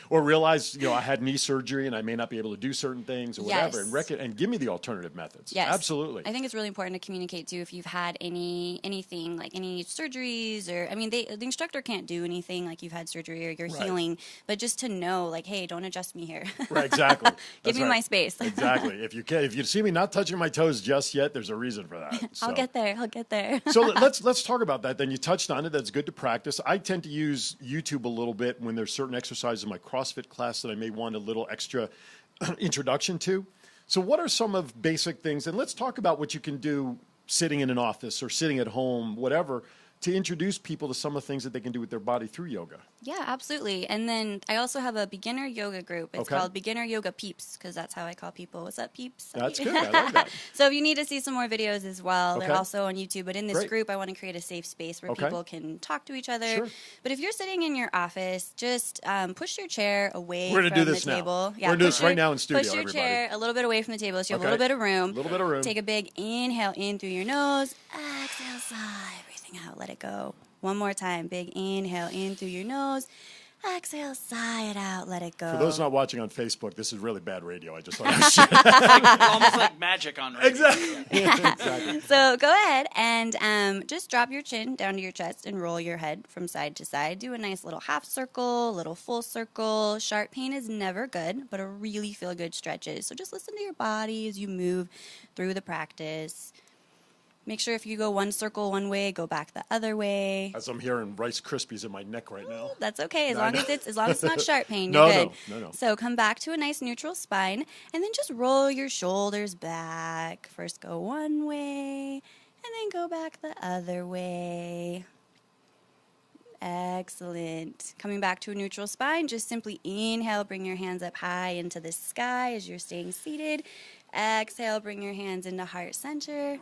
Or realize, I had knee surgery and I may not be able to do certain things or whatever. And give me the alternative methods. Yes. Absolutely. I think it's really important to communicate, too, if you've had anything, like any surgeries or, the instructor can't do anything like you've had surgery or you're healing, but just to know, like, hey, don't adjust me here. Right, exactly. Give me my space. Exactly. If you see me not touching my toes just yet, there's a reason for that. So. I'll get there. So let's talk about that. Then you touched on it. That's good to practice. I tend to use YouTube a little bit when there's certain exercises in my CrossFit class that I may want a little extra introduction to. So what are some of basic things? And let's talk about what you can do sitting in an office or sitting at home, whatever, to introduce people to some of the things that they can do with their body through yoga. Yeah, absolutely. And then I also have a beginner yoga group. It's called Beginner Yoga Peeps, because that's how I call people. What's up, peeps? That's good. I like that. So if you need to see some more videos as well, they're also on YouTube. But in this group, I want to create a safe space where people can talk to each other. Sure. But if you're sitting in your office, just push your chair away We're from gonna do the this now. table. We're going to do this right now in studio, Push your everybody. chair a little bit away from the table so you have a little bit of room. A little bit of room. Take a big inhale in through your nose. Exhale, sigh everything out. Let it go. One more time. Big inhale in through your nose. Exhale, sigh it out. Let it go. For those not watching on Facebook, this is really bad radio. I just thought I would share. Almost like magic on radio. Exactly. So go ahead and just drop your chin down to your chest and roll your head from side to side. Do a nice little half circle, little full circle. Sharp pain is never good, but a really feel good stretches. So just listen to your body as you move through the practice. Make sure if you go one circle one way, go back the other way. As I'm hearing Rice Krispies in my neck right now. That's okay, as long as it's not sharp pain, you're good. No. So come back to a nice neutral spine, and then just roll your shoulders back. First go one way, and then go back the other way. Excellent. Coming back to a neutral spine, just simply inhale, bring your hands up high into the sky as you're staying seated. Exhale, bring your hands into heart center.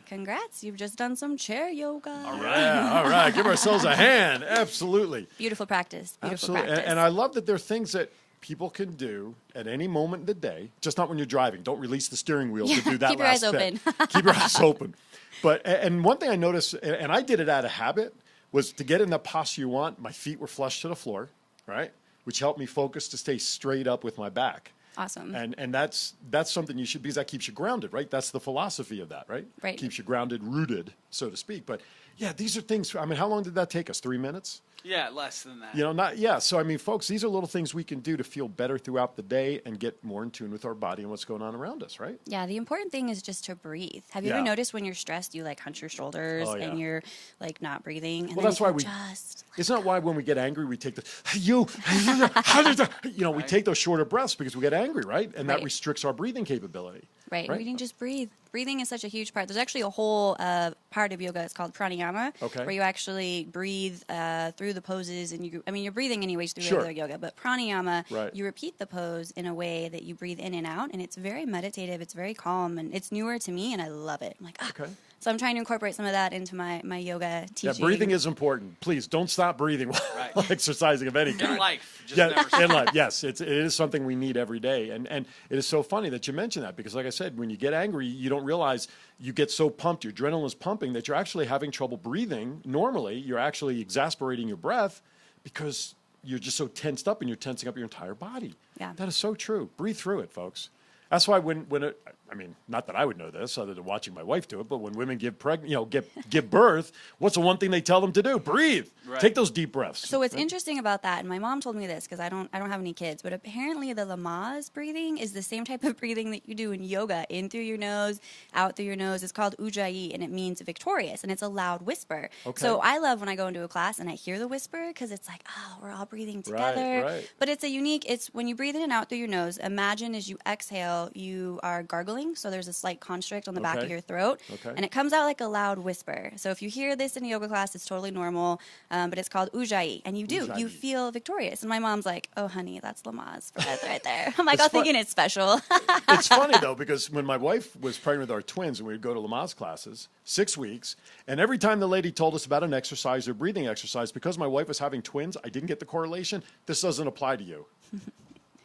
Congrats, you've just done some chair yoga. All right. Give ourselves a hand. Absolutely. Beautiful practice. Absolutely. And I love that there are things that people can do at any moment in the day, just not when you're driving. Don't release the steering wheel to do that. Keep your eyes open. Keep your eyes open. But, and one thing I noticed, and I did it out of habit, was to get in the posture you want, my feet were flush to the floor, right? Which helped me focus to stay straight up with my back. Awesome. And that's something you should, because that keeps you grounded, right? That's the philosophy of that, right? Right. Keeps you grounded, rooted, so to speak. But yeah, these are things, I mean, how long did that take us? 3 minutes? Yeah, less than that. You know, so I mean, folks, these are little things we can do to feel better throughout the day and get more in tune with our body and what's going on around us, right? Yeah, the important thing is just to breathe. Have you ever noticed when you're stressed, you like hunch your shoulders and you're like not breathing? And well, that's why we isn't that why when we get angry, we take we take those shorter breaths because we get angry, right? And that restricts our breathing capability. Right. We can just breathe. Breathing is such a huge part. There's actually a whole part of yoga. It's called pranayama, where you actually breathe through the poses, and you're breathing anyways through regular yoga. But pranayama, you repeat the pose in a way that you breathe in and out, and it's very meditative. It's very calm, and it's newer to me, and I love it. I'm like, So I'm trying to incorporate some of that into my yoga teaching. Yeah, breathing is important. Please don't stop breathing while exercising of any kind. In life. In life, yes. It is something we need every day. And it is so funny that you mention that because, like I said, when you get angry, you don't realize you get so pumped, your adrenaline is pumping, that you're actually having trouble breathing. Normally, you're actually exasperating your breath because you're just so tensed up and you're tensing up your entire body. Yeah. That is so true. Breathe through it, folks. That's why not that I would know this other than watching my wife do it, but when women give birth, what's the one thing they tell them to do? Breathe. Right. Take those deep breaths. So what's interesting about that, and my mom told me this because I don't have any kids, but apparently the Lamaze breathing is the same type of breathing that you do in yoga, in through your nose, out through your nose. It's called Ujjayi, and it means victorious, and it's a loud whisper. Okay. So I love when I go into a class and I hear the whisper because it's like, oh, we're all breathing together. Right. But it's when you breathe in and out through your nose, imagine as you exhale, you are gargling, so there's a slight constrict on the back of your throat, and it comes out like a loud whisper. So if you hear this in a yoga class, it's totally normal, but it's called Ujjayi, and you feel victorious. And my mom's like, oh, honey, that's Lamaze right there. I'm like, thinking it's special. It's funny, though, because when my wife was pregnant with our twins, and we would go to Lamaze classes, 6 weeks, and every time the lady told us about an exercise or breathing exercise, because my wife was having twins, I didn't get the correlation. This doesn't apply to you.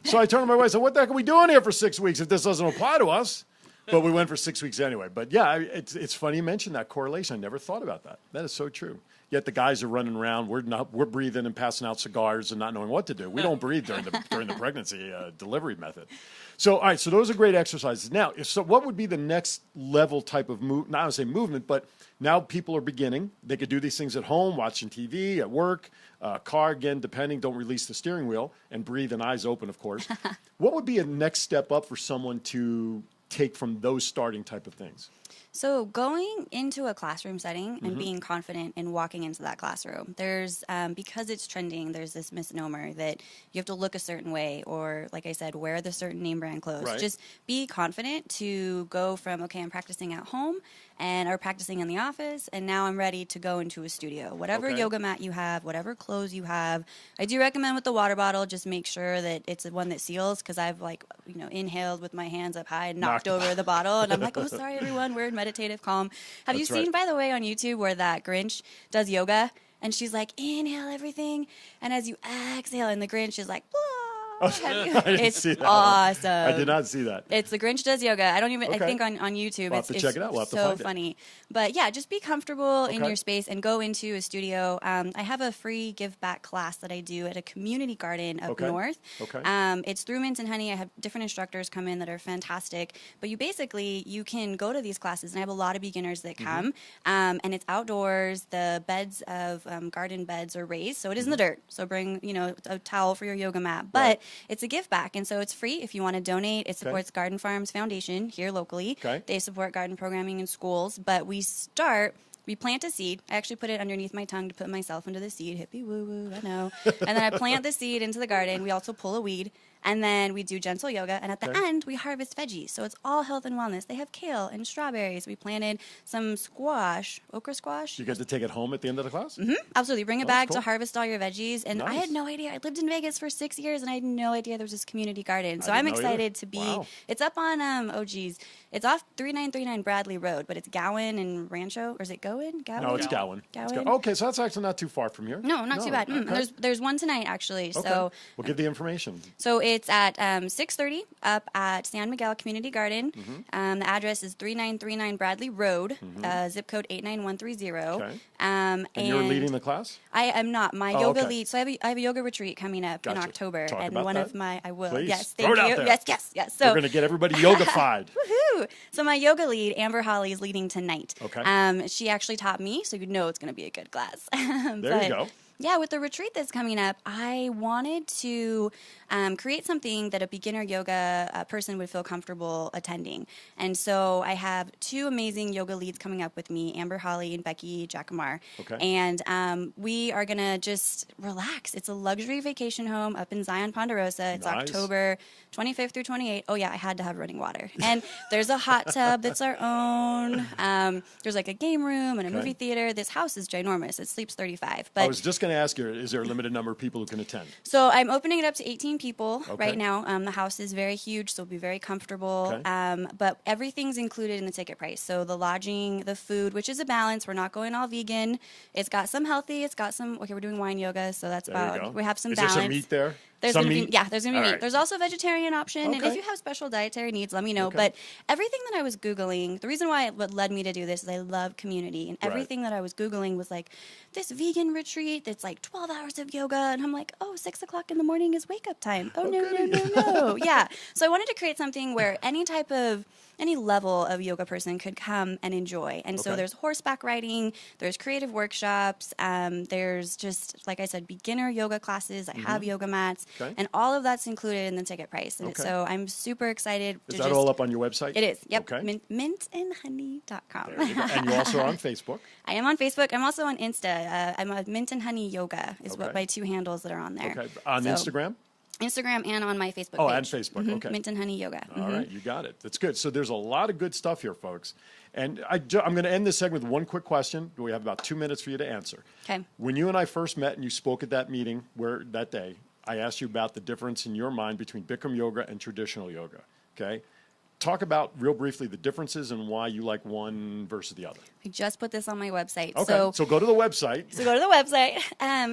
So I turned to my wife and said, what the heck are we doing here for 6 weeks if this doesn't apply to us? But we went for 6 weeks anyway. But yeah, it's funny you mentioned that correlation. I never thought about that. That is so true. Yet the guys are running around. We're breathing and passing out cigars and not knowing what to do. We don't breathe during the pregnancy delivery method. So all right, so those are great exercises. Now, what would be the next level type of not I would say movement, but now people are beginning. They could do these things at home, watching TV, at work, car, again, depending. Don't release the steering wheel and breathe and eyes open, of course. What would be a next step up for someone to take from those starting type of things? So going into a classroom setting and being confident in walking into that classroom, there's, because it's trending, there's this misnomer that you have to look a certain way or, like I said, wear the certain name brand clothes. Right. Just be confident to go from, okay, I'm practicing at home or practicing in the office, and now I'm ready to go into a studio. Whatever yoga mat you have, whatever clothes you have. I do recommend with the water bottle, just make sure that it's the one that seals, because I've inhaled with my hands up high and knocked over the bottle, and I'm like, oh, sorry, everyone, we're in meditative calm. Have you seen, by the way, on YouTube where that Grinch does yoga, and she's like, inhale everything, and as you exhale, and the Grinch is like, blah. It's awesome. I did not see that. It's the Grinch does yoga. I don't even. I think on YouTube. We'll have to check it out. We'll have to so find it. funny. But yeah, just be comfortable in your space and go into a studio. I have a free give back class that I do at a community garden up north. It's through Mint and Honey. I have different instructors come in that are fantastic. But you can go to these classes, and I have a lot of beginners that come. And it's outdoors. The beds of garden beds are raised, so it is in the dirt. So bring a towel for your yoga mat, but it's a give back, and so it's free if you want to donate. It supports Garden Farms Foundation here locally. They support garden programming in schools, but we plant a seed. I actually put it underneath my tongue to put myself into the seed. Hippie woo woo, I know. And then I plant the seed into the garden. We also pull a weed. And then we do gentle yoga, and at the end, we harvest veggies. So it's all health and wellness. They have kale and strawberries. We planted some squash, okra squash. You get to take it home at the end of the class? Absolutely. Bring it back to harvest all your veggies. And I had no idea. I lived in Vegas for 6 years, and I had no idea there was this community garden. So I'm excited to be. Wow. It's up on, it's off 3939 Bradley Road, but it's Gowan and Rancho. Or is it Gowan? No, it's Gowan. Okay, so that's actually not too far from here. No, not too bad. There's one tonight, actually. Okay. So we'll give the information. So it's at 6:30 up at San Miguel Community Garden. The address is 3939 Bradley Road, zip code 89130. And you're leading the class? I am not. My yoga lead. So I have a yoga retreat coming up in October, and one of my I will. Please. Yes, thank you. Yes. So we're going to get everybody yoga-fied. Woohoo! So my yoga lead, Amber Holly, is leading tonight. Okay. She actually taught me, so you know it's going to be a good class. There you go. Yeah, with the retreat that's coming up, I wanted to create something that a beginner yoga person would feel comfortable attending. And so I have two amazing yoga leads coming up with me, Amber Holly and Becky Jacomar. And we are going to just relax. It's a luxury vacation home up in Zion, Ponderosa. It's October 25th through 28th. Oh, yeah, I had to have running water. And there's a hot tub that's our own. There's like a game room and a movie theater. This house is ginormous. It sleeps 35. But I was just going to ask you, is there a limited number of people who can attend? So I'm opening it up to 18 people right now. The house is very huge, so it'll be very comfortable. But everything's included in the ticket price. So the lodging, the food, which is a balance. We're not going all vegan. It's got some healthy. It's got some, we're doing wine yoga, so that's we have some balance. Is there some meat there? There's some gonna meat? Be, there's going to be meat. Right. There's also a vegetarian option. And if you have special dietary needs, let me know. But everything that I was Googling, the reason why what led me to do this is I love community. And everything that I was Googling was like, this vegan retreat that's like 12 hours of yoga. And I'm like, 6 o'clock in the morning is wake up time. No. Yeah. So I wanted to create something where any level of yoga person could come and enjoy. And so there's horseback riding, there's creative workshops, there's just, like I said, beginner yoga classes. I have yoga mats, and all of that's included in the ticket price. And so I'm super excited. Is that all up on your website? It is. Yep. Mintandhoney.com. And you're also on Facebook? I am on Facebook. I'm also on Insta. I'm a Mint and Honey Yoga is what my two handles that are on there. On Instagram? Instagram and on my Facebook page. Oh, and Facebook, okay. Mint and Honey Yoga. All right, you got it. That's good. So there's a lot of good stuff here, folks. And I'm going to end this segment with one quick question. We have about 2 minutes for you to answer. Okay. When you and I first met and you spoke at that meeting that day, I asked you about the difference in your mind between Bikram yoga and traditional yoga, okay? Talk about, real briefly, the differences and why you like one versus the other. I just put this on my website. Okay, so go to the website.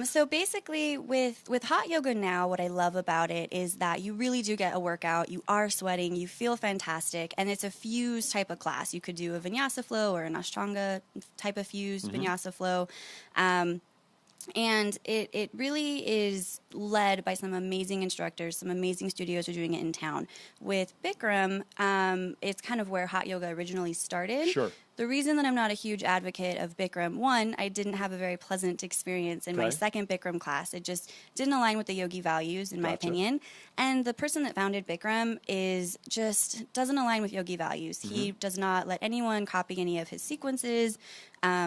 So basically, with hot yoga now, what I love about it is that you really do get a workout. You are sweating. You feel fantastic. And it's a fused type of class. You could do a vinyasa flow or an ashtanga type of fused vinyasa flow. And it really is led by some amazing instructors, some amazing studios who are doing it in town. With Bikram, it's kind of where hot yoga originally started. Sure. The reason that I'm not a huge advocate of Bikram, one, I didn't have a very pleasant experience in my second Bikram class. It just didn't align with the yogi values, in my opinion. And the person that founded Bikram doesn't align with yogi values. He does not let anyone copy any of his sequences.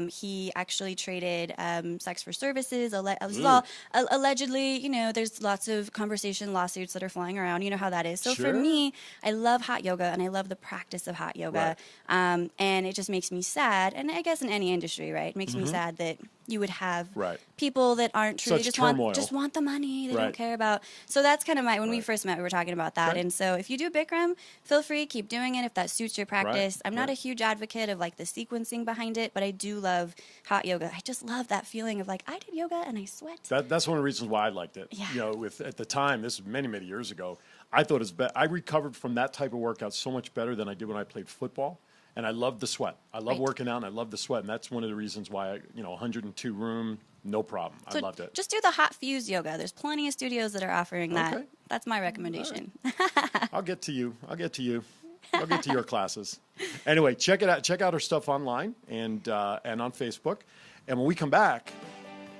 He actually traded sex for services. Allegedly, there's lots of lawsuits that are flying around. You know how that is. So for me, I love hot yoga, and I love the practice of hot yoga. And it just makes me sad. And I guess in any industry, right? It makes me sad that you would have people that aren't truly just want the money. They don't care about. So that's kind of when we first met, we were talking about that. And so if you do Bikram, feel free, keep doing it if that suits your practice. I'm not a huge advocate of the sequencing behind it, but I do love hot yoga. I just love that feeling of I did yoga and I sweat. That's one of the reasons why I liked it. Yeah. At the time, this was many, many years ago, I thought I recovered from that type of workout so much better than I did when I played football. And I love the sweat. I love working out, and I love the sweat. And that's one of the reasons why, 102 room, no problem. I loved it. Just do the hot fuse yoga. There's plenty of studios that are offering that. Okay. That's my recommendation. Right. I'll get to you. I'll get to your classes. Anyway, check it out. Check out her stuff online and on Facebook. And when we come back,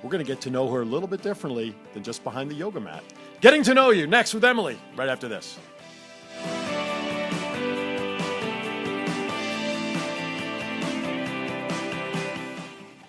we're going to get to know her a little bit differently than just behind the yoga mat. Getting to know you next with Emily right after this.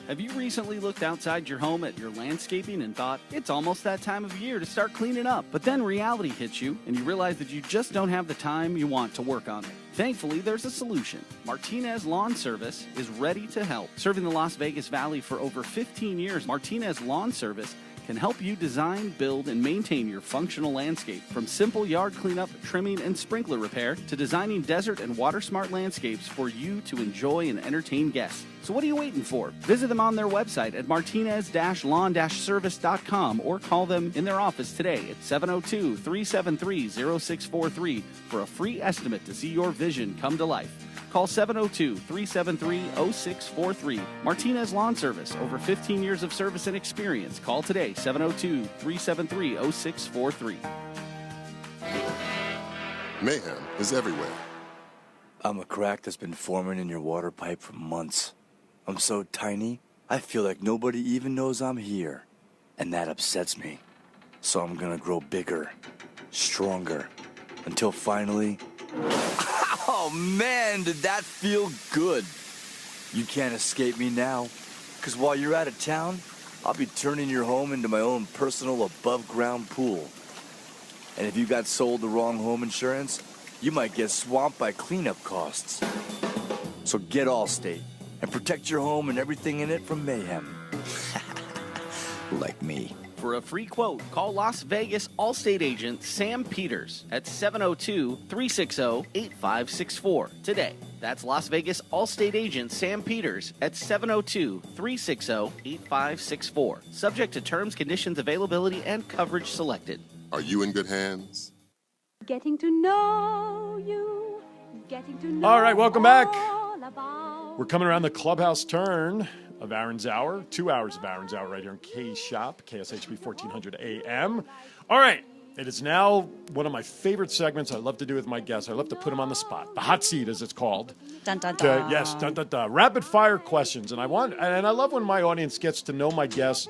Have you recently looked outside your home at your landscaping and thought, it's almost that time of year to start cleaning up? But then reality hits you and you realize that you just don't have the time you want to work on it. Thankfully, there's a solution. Martinez Lawn Service is ready to help. Serving the Las Vegas Valley for over 15 years, Martinez Lawn Service can help you design, build, and maintain your functional landscape. From simple yard cleanup, trimming, and sprinkler repair to designing desert and water-smart landscapes for you to enjoy and entertain guests. So what are you waiting for? Visit them on their website at martinez-lawn-service.com or call them in their office today at 702-373-0643 for a free estimate to see your vision come to life. Call 702-373-0643. Martinez Lawn Service, over 15 years of service and experience. Call today, 702-373-0643. Mayhem is everywhere. I'm a crack that's been forming in your water pipe for months. I'm so tiny, I feel like nobody even knows I'm here. And that upsets me. So I'm gonna grow bigger, stronger, until finally... Oh man, did that feel good. You can't escape me now, because while you're out of town, I'll be turning your home into my own personal above-ground pool. And if you got sold the wrong home insurance, you might get swamped by cleanup costs. So get Allstate and protect your home and everything in it from mayhem. Like me. For a free quote, call Las Vegas Allstate agent Sam Peters at 702-360-8564 today. That's Las Vegas Allstate agent Sam Peters at 702-360-8564. Subject to terms, conditions, availability, and coverage selected. Are you in good hands? Getting to know you, getting to know. All right, welcome back. We're coming around the clubhouse turn of Aaron's Hour, 2 hours of Aaron's Hour right here in K-Shop, KSHB 1400 AM. All right, it is now one of my favorite segments I love to do with my guests. I love to put them on the spot, the hot seat as it's called. Dun, dun, dun. Yes, dun, dun, dun. Rapid fire questions. And I love when my audience gets to know my guests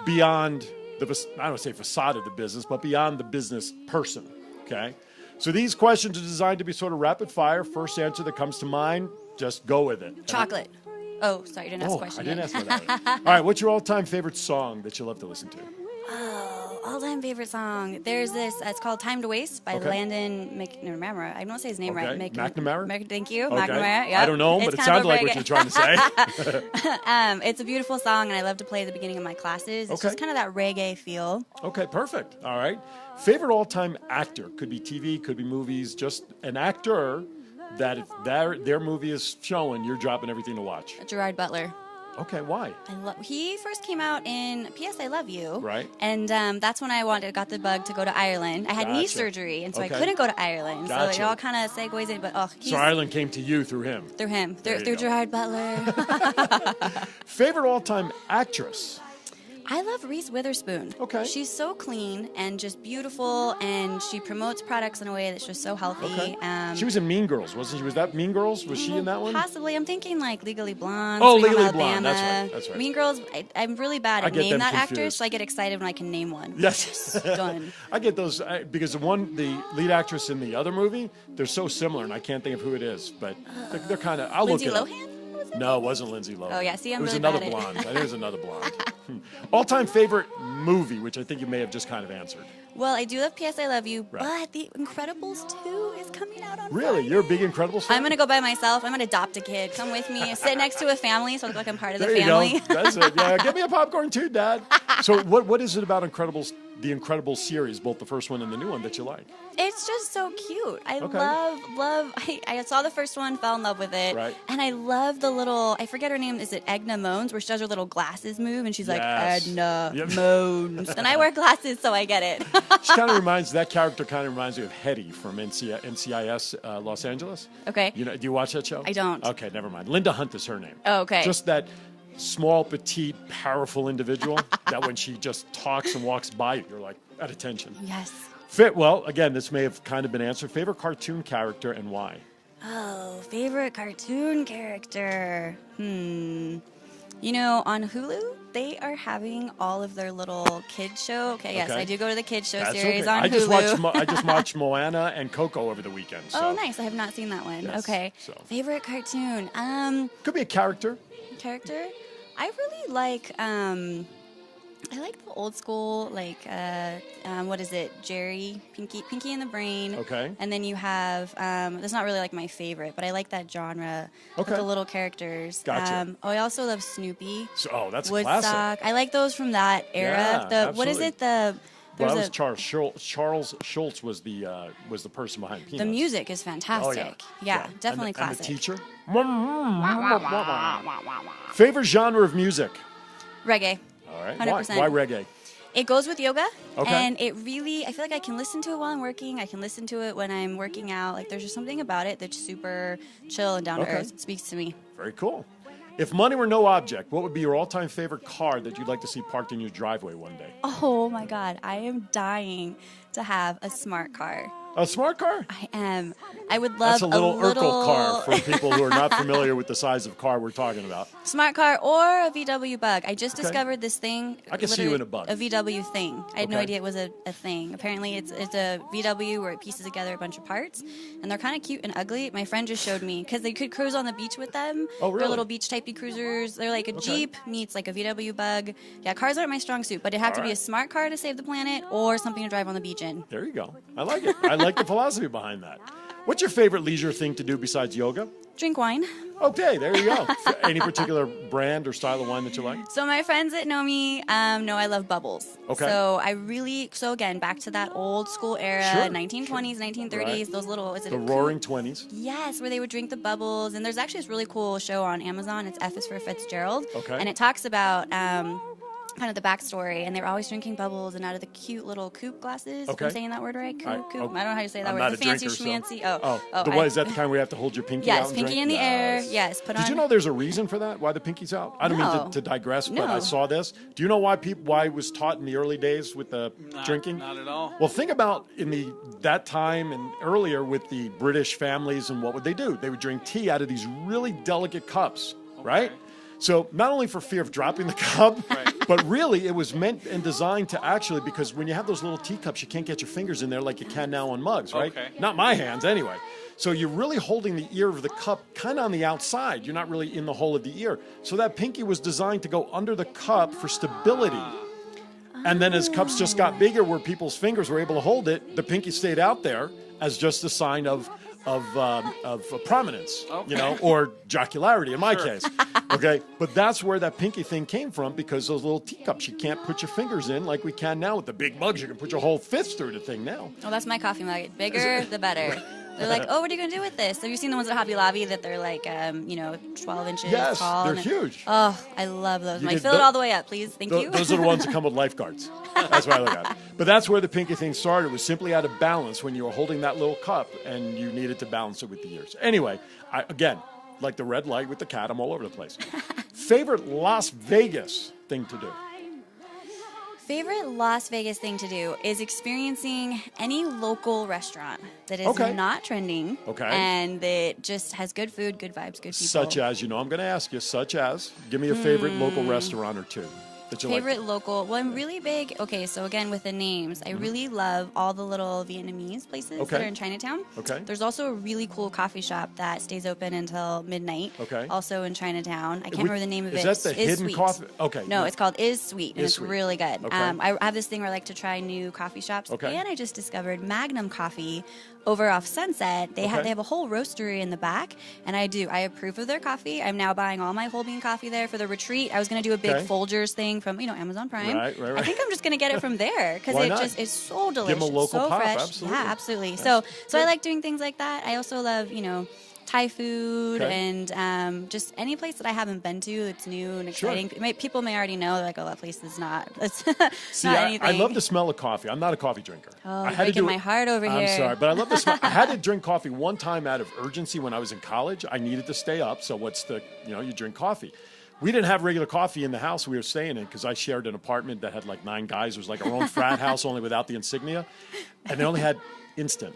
beyond I don't want to say facade of the business, but beyond the business person, okay? So these questions are designed to be sort of rapid fire. First answer that comes to mind, just go with it. Chocolate. Oh, sorry, you didn't ask a question. I didn't ask for that. All right, what's your all-time favorite song that you love to listen to? Oh, all-time favorite song. There's this, it's called Time to Waste by Landon McNamara. I don't say his name right. McNamara? Thank you, Okay. McNamara. Yep. I don't know him, but it sounded like what you're trying to say. It's a beautiful song, and I love to play at the beginning of my classes. It's just kind of that reggae feel. Okay, perfect. All right. Favorite all-time actor? Could be TV, could be movies, just an actor that if their movie is showing, you're dropping everything to watch. Gerard Butler. Okay, why? He first came out in P.S. I Love You. Right. And that's when I got the bug to go to Ireland. I had knee surgery, and so I couldn't go to Ireland. Gotcha. So it all kind of segues in. But so Ireland came to you through him. Through him. Through Gerard Butler. Favorite all-time actress? I love Reese Witherspoon. Okay. She's so clean and just beautiful, and she promotes products in a way that's just so healthy. Okay. She was in Mean Girls, wasn't she? Was that Mean Girls? Was she in that one? Possibly. I'm thinking like Legally Blonde. Oh, Sweet Home Legally Blonde. Alabama. That's right. Mean Girls, I'm really bad I at get name them that confused. actress, so I get excited when I can name one. Yes. Done. I get those because the lead actress in the other movie, they're so similar, and I can't think of who it is, but they're kind of. I'll Lindsay look it Lohan? up. No, it wasn't Lindsay Lohan. Oh, yeah. See, I'm it was really another bad at it. blonde. I think it was another blonde. All-time favorite movie, which I think you may have just kind of answered. Well, I do love P.S. I Love You, Right. but The Incredibles 2 is coming out on Really? You're a big Incredibles fan? I'm going to go by myself. I'm going to adopt a kid. Come with me. Sit next to a family so I look like I'm part of the There you family. go. That's it. Yeah, give me a popcorn too, Dad. So what is it about Incredibles, the Incredibles series, both the first one and the new one, that you like? It's just so cute. I Okay. love. I saw the first one, fell in love with it, Right. and I love the little. I forget her name. Is it Edna Moans? Where she does her little glasses move, and she's like Yes. Edna Yep. Moans, and I wear glasses, so I get it. That character kind of reminds me of Hetty from NCIS Los Angeles. Okay. Do you watch that show? I don't. Okay, never mind. Linda Hunt is her name. Oh, okay. Just that small, petite, powerful individual that when she just talks and walks by you, you're like at attention. Yes. Well, again, this may have kind of been answered. Favorite cartoon character and why? Oh, favorite cartoon character. On Hulu, they are having all of their little kids show. Okay, yes, Okay. I do go to the kids show That's series okay. on I just Hulu. I just watched Moana and Coco over the weekend. So. Oh, nice. I have not seen that one. Yes, Okay. so. Favorite cartoon. Could be a character. I really like I like the old school, like what is it? Jerry, Pinky and the Brain. Okay. And then you have that's not really like my favorite, but I like that genre with Okay. the little characters. Gotcha. I also love Snoopy. That's a Woodstock. classic. I like those from that era. Yeah, What is absolutely. it? Well, that there's was Charles Schultz. Charles Schultz was the person behind Peanuts. the music is fantastic. Yeah, definitely and classic. the teacher. Favorite genre of music? Reggae. All right. 100%. Why reggae? It goes with yoga, Okay. and I feel like I can listen to it while I'm working. I can listen to it when I'm working out. Like, there's just something about it that's super chill and down to earth. It speaks to me. Very cool. If money were no object, what would be your all-time favorite car that you'd like to see parked in your driveway one day? Oh my God, I am dying to have a smart car. A smart car? I am. I would love That's a little Urkel car for people who are not familiar with the size of car we're talking about. Smart car or a VW Bug. I just Okay. discovered this thing. I can see you in a Bug. A VW thing. I had no Okay. idea it was a thing. Apparently, it's a VW where it pieces together a bunch of parts, and they're kind of cute and ugly. My friend just showed me because they could cruise on the beach with them. Oh, really? They're little beach typey cruisers. They're like a Jeep meets like a VW Bug. Yeah, cars aren't my strong suit, but it have to be a smart car to save the planet or something to drive on the beach in. There you go. I like it. I like the philosophy behind that. What's your favorite leisure thing to do besides yoga? Drink wine. Okay, there you go. Any particular brand or style of wine that you like? So my friends that know me know I love bubbles. Okay. So again, back to that old school era, Sure, 1920s, 1930s, Right. those little, The Roaring 20s. Yes, where they would drink the bubbles. And there's actually this really cool show on Amazon. It's F is for Fitzgerald. Okay. And it talks about kind of the backstory, and they were always drinking bubbles and out of the cute little coupe glasses. Okay. If I'm saying that word right? Coupe. I don't know how to say that I'm word. not The a fancy drinker, schmancy. Is that the kind where you have to hold your pinky out Yes, and pinky drink? in the air. Yes. Yes, put Did on. you know there's a reason for that? Why the pinky's out? I don't mean No. to digress, but I No. saw this. Do you know why it was taught in the early days with the drinking? Not at all. Well, think about that time and earlier with the British families, and what would they do? They would drink tea out of these really delicate cups, right? So not only for fear of dropping the cup, but really it was meant and designed to actually, because when you have those little teacups, you can't get your fingers in there like you can now on mugs, right? Okay. Not my hands anyway. So you're really holding the ear of the cup kind of on the outside. You're not really in the hole of the ear. So that pinky was designed to go under the cup for stability. And then as cups just got bigger where people's fingers were able to hold it, the pinky stayed out there as just a sign of prominence, or jocularity in my case. Okay, but that's where that pinky thing came from, because those little teacups you can't put your fingers in like we can now with the big mugs. You can put your whole fist through the thing now. Oh, that's my coffee mug. Bigger, the better. They're like, oh, what are you going to do with this? Have you seen the ones at Hobby Lobby that they're like, 12 inches Yes, tall? they're and huge. Oh, I love those. You Like, could- fill it all the way up, please. Thank you. Those are the ones that come with lifeguards. That's what I look at. But that's where the pinky thing started. It was simply out of balance when you were holding that little cup and you needed to balance it with the ears. Anyway, again, like the red light with the cat, I'm all over the place. Favorite Las Vegas thing to do? Favorite Las Vegas thing to do is experiencing any local restaurant that is not trending and that just has good food, good vibes, good people. Such as, I'm going to ask you, give me a favorite local restaurant or two. That you favorite local. Well, I'm really big. Okay, so again with the names, I really love all the little Vietnamese places that are in Chinatown. Okay. There's also a really cool coffee shop that stays open until midnight. Okay. Also in Chinatown. I can't remember the name of it. Is that the hidden Sweet. coffee? Okay. No, it's called Is Sweet, and it's really good. Okay. I have this thing where I like to try new coffee shops. Okay. And I just discovered Magnum Coffee over off Sunset. They have a whole roastery in the back, and I approve of their coffee. I'm now buying all my whole bean coffee there for the retreat. I was going to do a big Folgers thing from Amazon Prime. Right. I think I'm just going to get it from there because it's so delicious. Give them a local so pop, fresh. absolutely. Yeah, absolutely. So I like doing things like that. I also love Thai food and just any place that I haven't been to that's new and exciting. People may already know, like, that place is not. It's See, not anything. I love the smell of coffee. I'm not a coffee drinker. Oh, I you're breaking my heart over here. I'm sorry, but I love the smell. I had to drink coffee one time out of urgency when I was in college. I needed to stay up, so you drink coffee. We didn't have regular coffee in the house we were staying in because I shared an apartment that had like 9 guys. It was like our own frat house, only without the insignia, and they only had instant.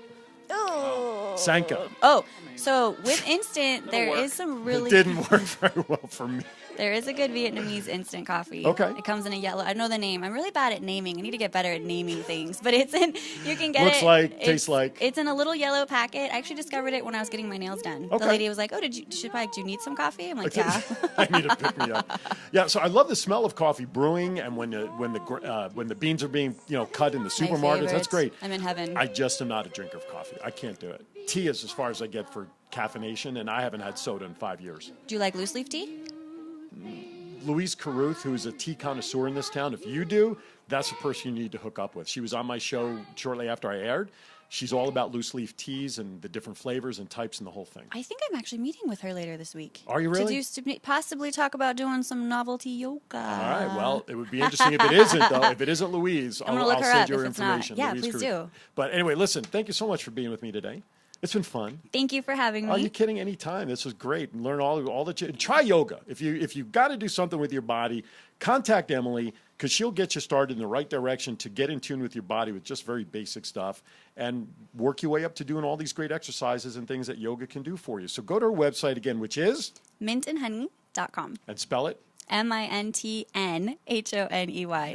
Oh. Sanka. Oh, so with instant, there is some really. It didn't work very well for me. There is a good Vietnamese instant coffee. Okay. It comes in a yellow. I know the name. I'm really bad at naming. I need to get better at naming things. But you can get Looks it. like, tastes like. It's in a little yellow packet. I actually discovered it when I was getting my nails done. Okay. The lady was like, "Oh, do you need some coffee?" I'm like, "Yeah." I need to pick me up. Yeah, so I love the smell of coffee brewing, and when the beans are being cut in the supermarkets, that's great. I'm in heaven. I just am not a drinker of coffee. I can't do it. Tea is as far as I get for caffeination, and I haven't had soda in 5 years. Do you like loose leaf tea? Louise Carruth, who's a tea connoisseur in this town, if you do, that's the person you need to hook up with. She was on my show shortly after I aired. She's all about loose leaf teas and the different flavors and types and the whole thing. I think I'm actually meeting with her later this week. Are you really? To possibly talk about doing some novelty yoga. All right. Well, it would be interesting if it isn't, though. If it isn't Louise, I'll send you her information. Yeah, Louise please Carruth. do. But anyway, listen, thank you so much for being with me today. It's been fun. Thank you for having me. Are you kidding? Anytime. This was great. And learn all that you try yoga. If you've got to do something with your body, contact Emily because she'll get you started in the right direction to get in tune with your body with just very basic stuff and work your way up to doing all these great exercises and things that yoga can do for you. So go to her website again, which is mintandhoney.com. And spell it. MINTNHONEY.com.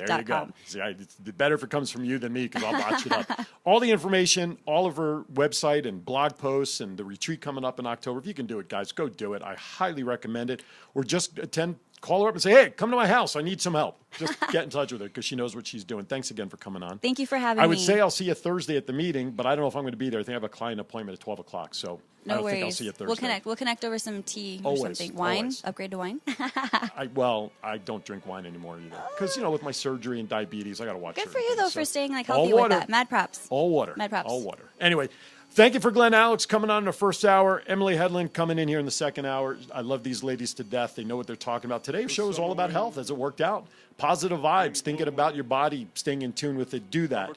There you go. See, it's better if it comes from you than me because I'll botch it up. All the information, all of her website and blog posts and the retreat coming up in October. If you can do it, guys, go do it. I highly recommend it. Or just call her up and say, hey, come to my house. I need some help. Just get in touch with her because she knows what she's doing. Thanks again for coming on. Thank you for having me. I would say I'll see you Thursday at the meeting, but I don't know if I'm going to be there. I think I have a client appointment at 12 o'clock, so no I don't worries. think I'll see you Thursday. We'll connect over some tea or Always, something. Wine? always. Upgrade to wine? I don't drink wine anymore either because, with my surgery and diabetes, I got to watch Good certain for you, things. though, So, for staying all healthy with water. that. Mad props. All water. Mad props. All water. Anyway, thank you for Glenn Alex coming on in the first hour. Emily Hedlund coming in here in the second hour. I love these ladies to death. They know what they're talking about. Today's show is all about health as it worked out. Positive vibes, thinking about your body, staying in tune with it. Do that.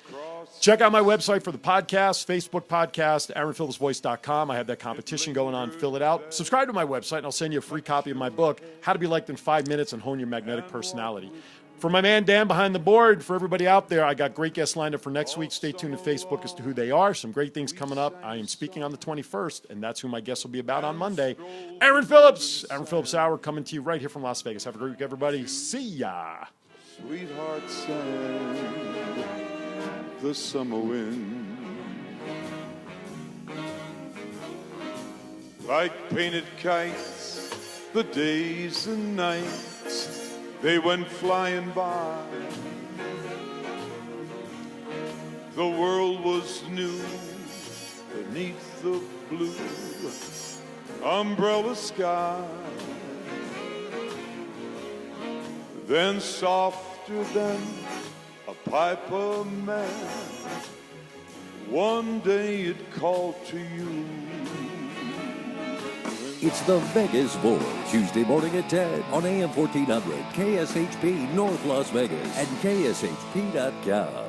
Check out my website for the podcast, Facebook podcast, AaronPhillipsVoice.com. I have that competition going on. Fill it out. Subscribe to my website, and I'll send you a free copy of my book, How to Be Liked in 5 Minutes and Hone Your Magnetic Personality. For my man Dan behind the board, for everybody out there, I got great guests lined up for next week. Stay tuned to Facebook as to who they are. Some great things coming up. I am speaking on the 21st, and that's who my guests will be about on Monday. Aaron Phillips, Aaron Phillips Hour, coming to you right here from Las Vegas. Have a great week, everybody. See ya. Sweetheart sang the summer wind like painted kites, the days and nights they went flying by. The world was new beneath the blue umbrella sky. Then softer than a piper man, one day it called to you. It's the Vegas Voice, Tuesday morning at 10 on AM 1400, KSHP North Las Vegas, and KSHP.com.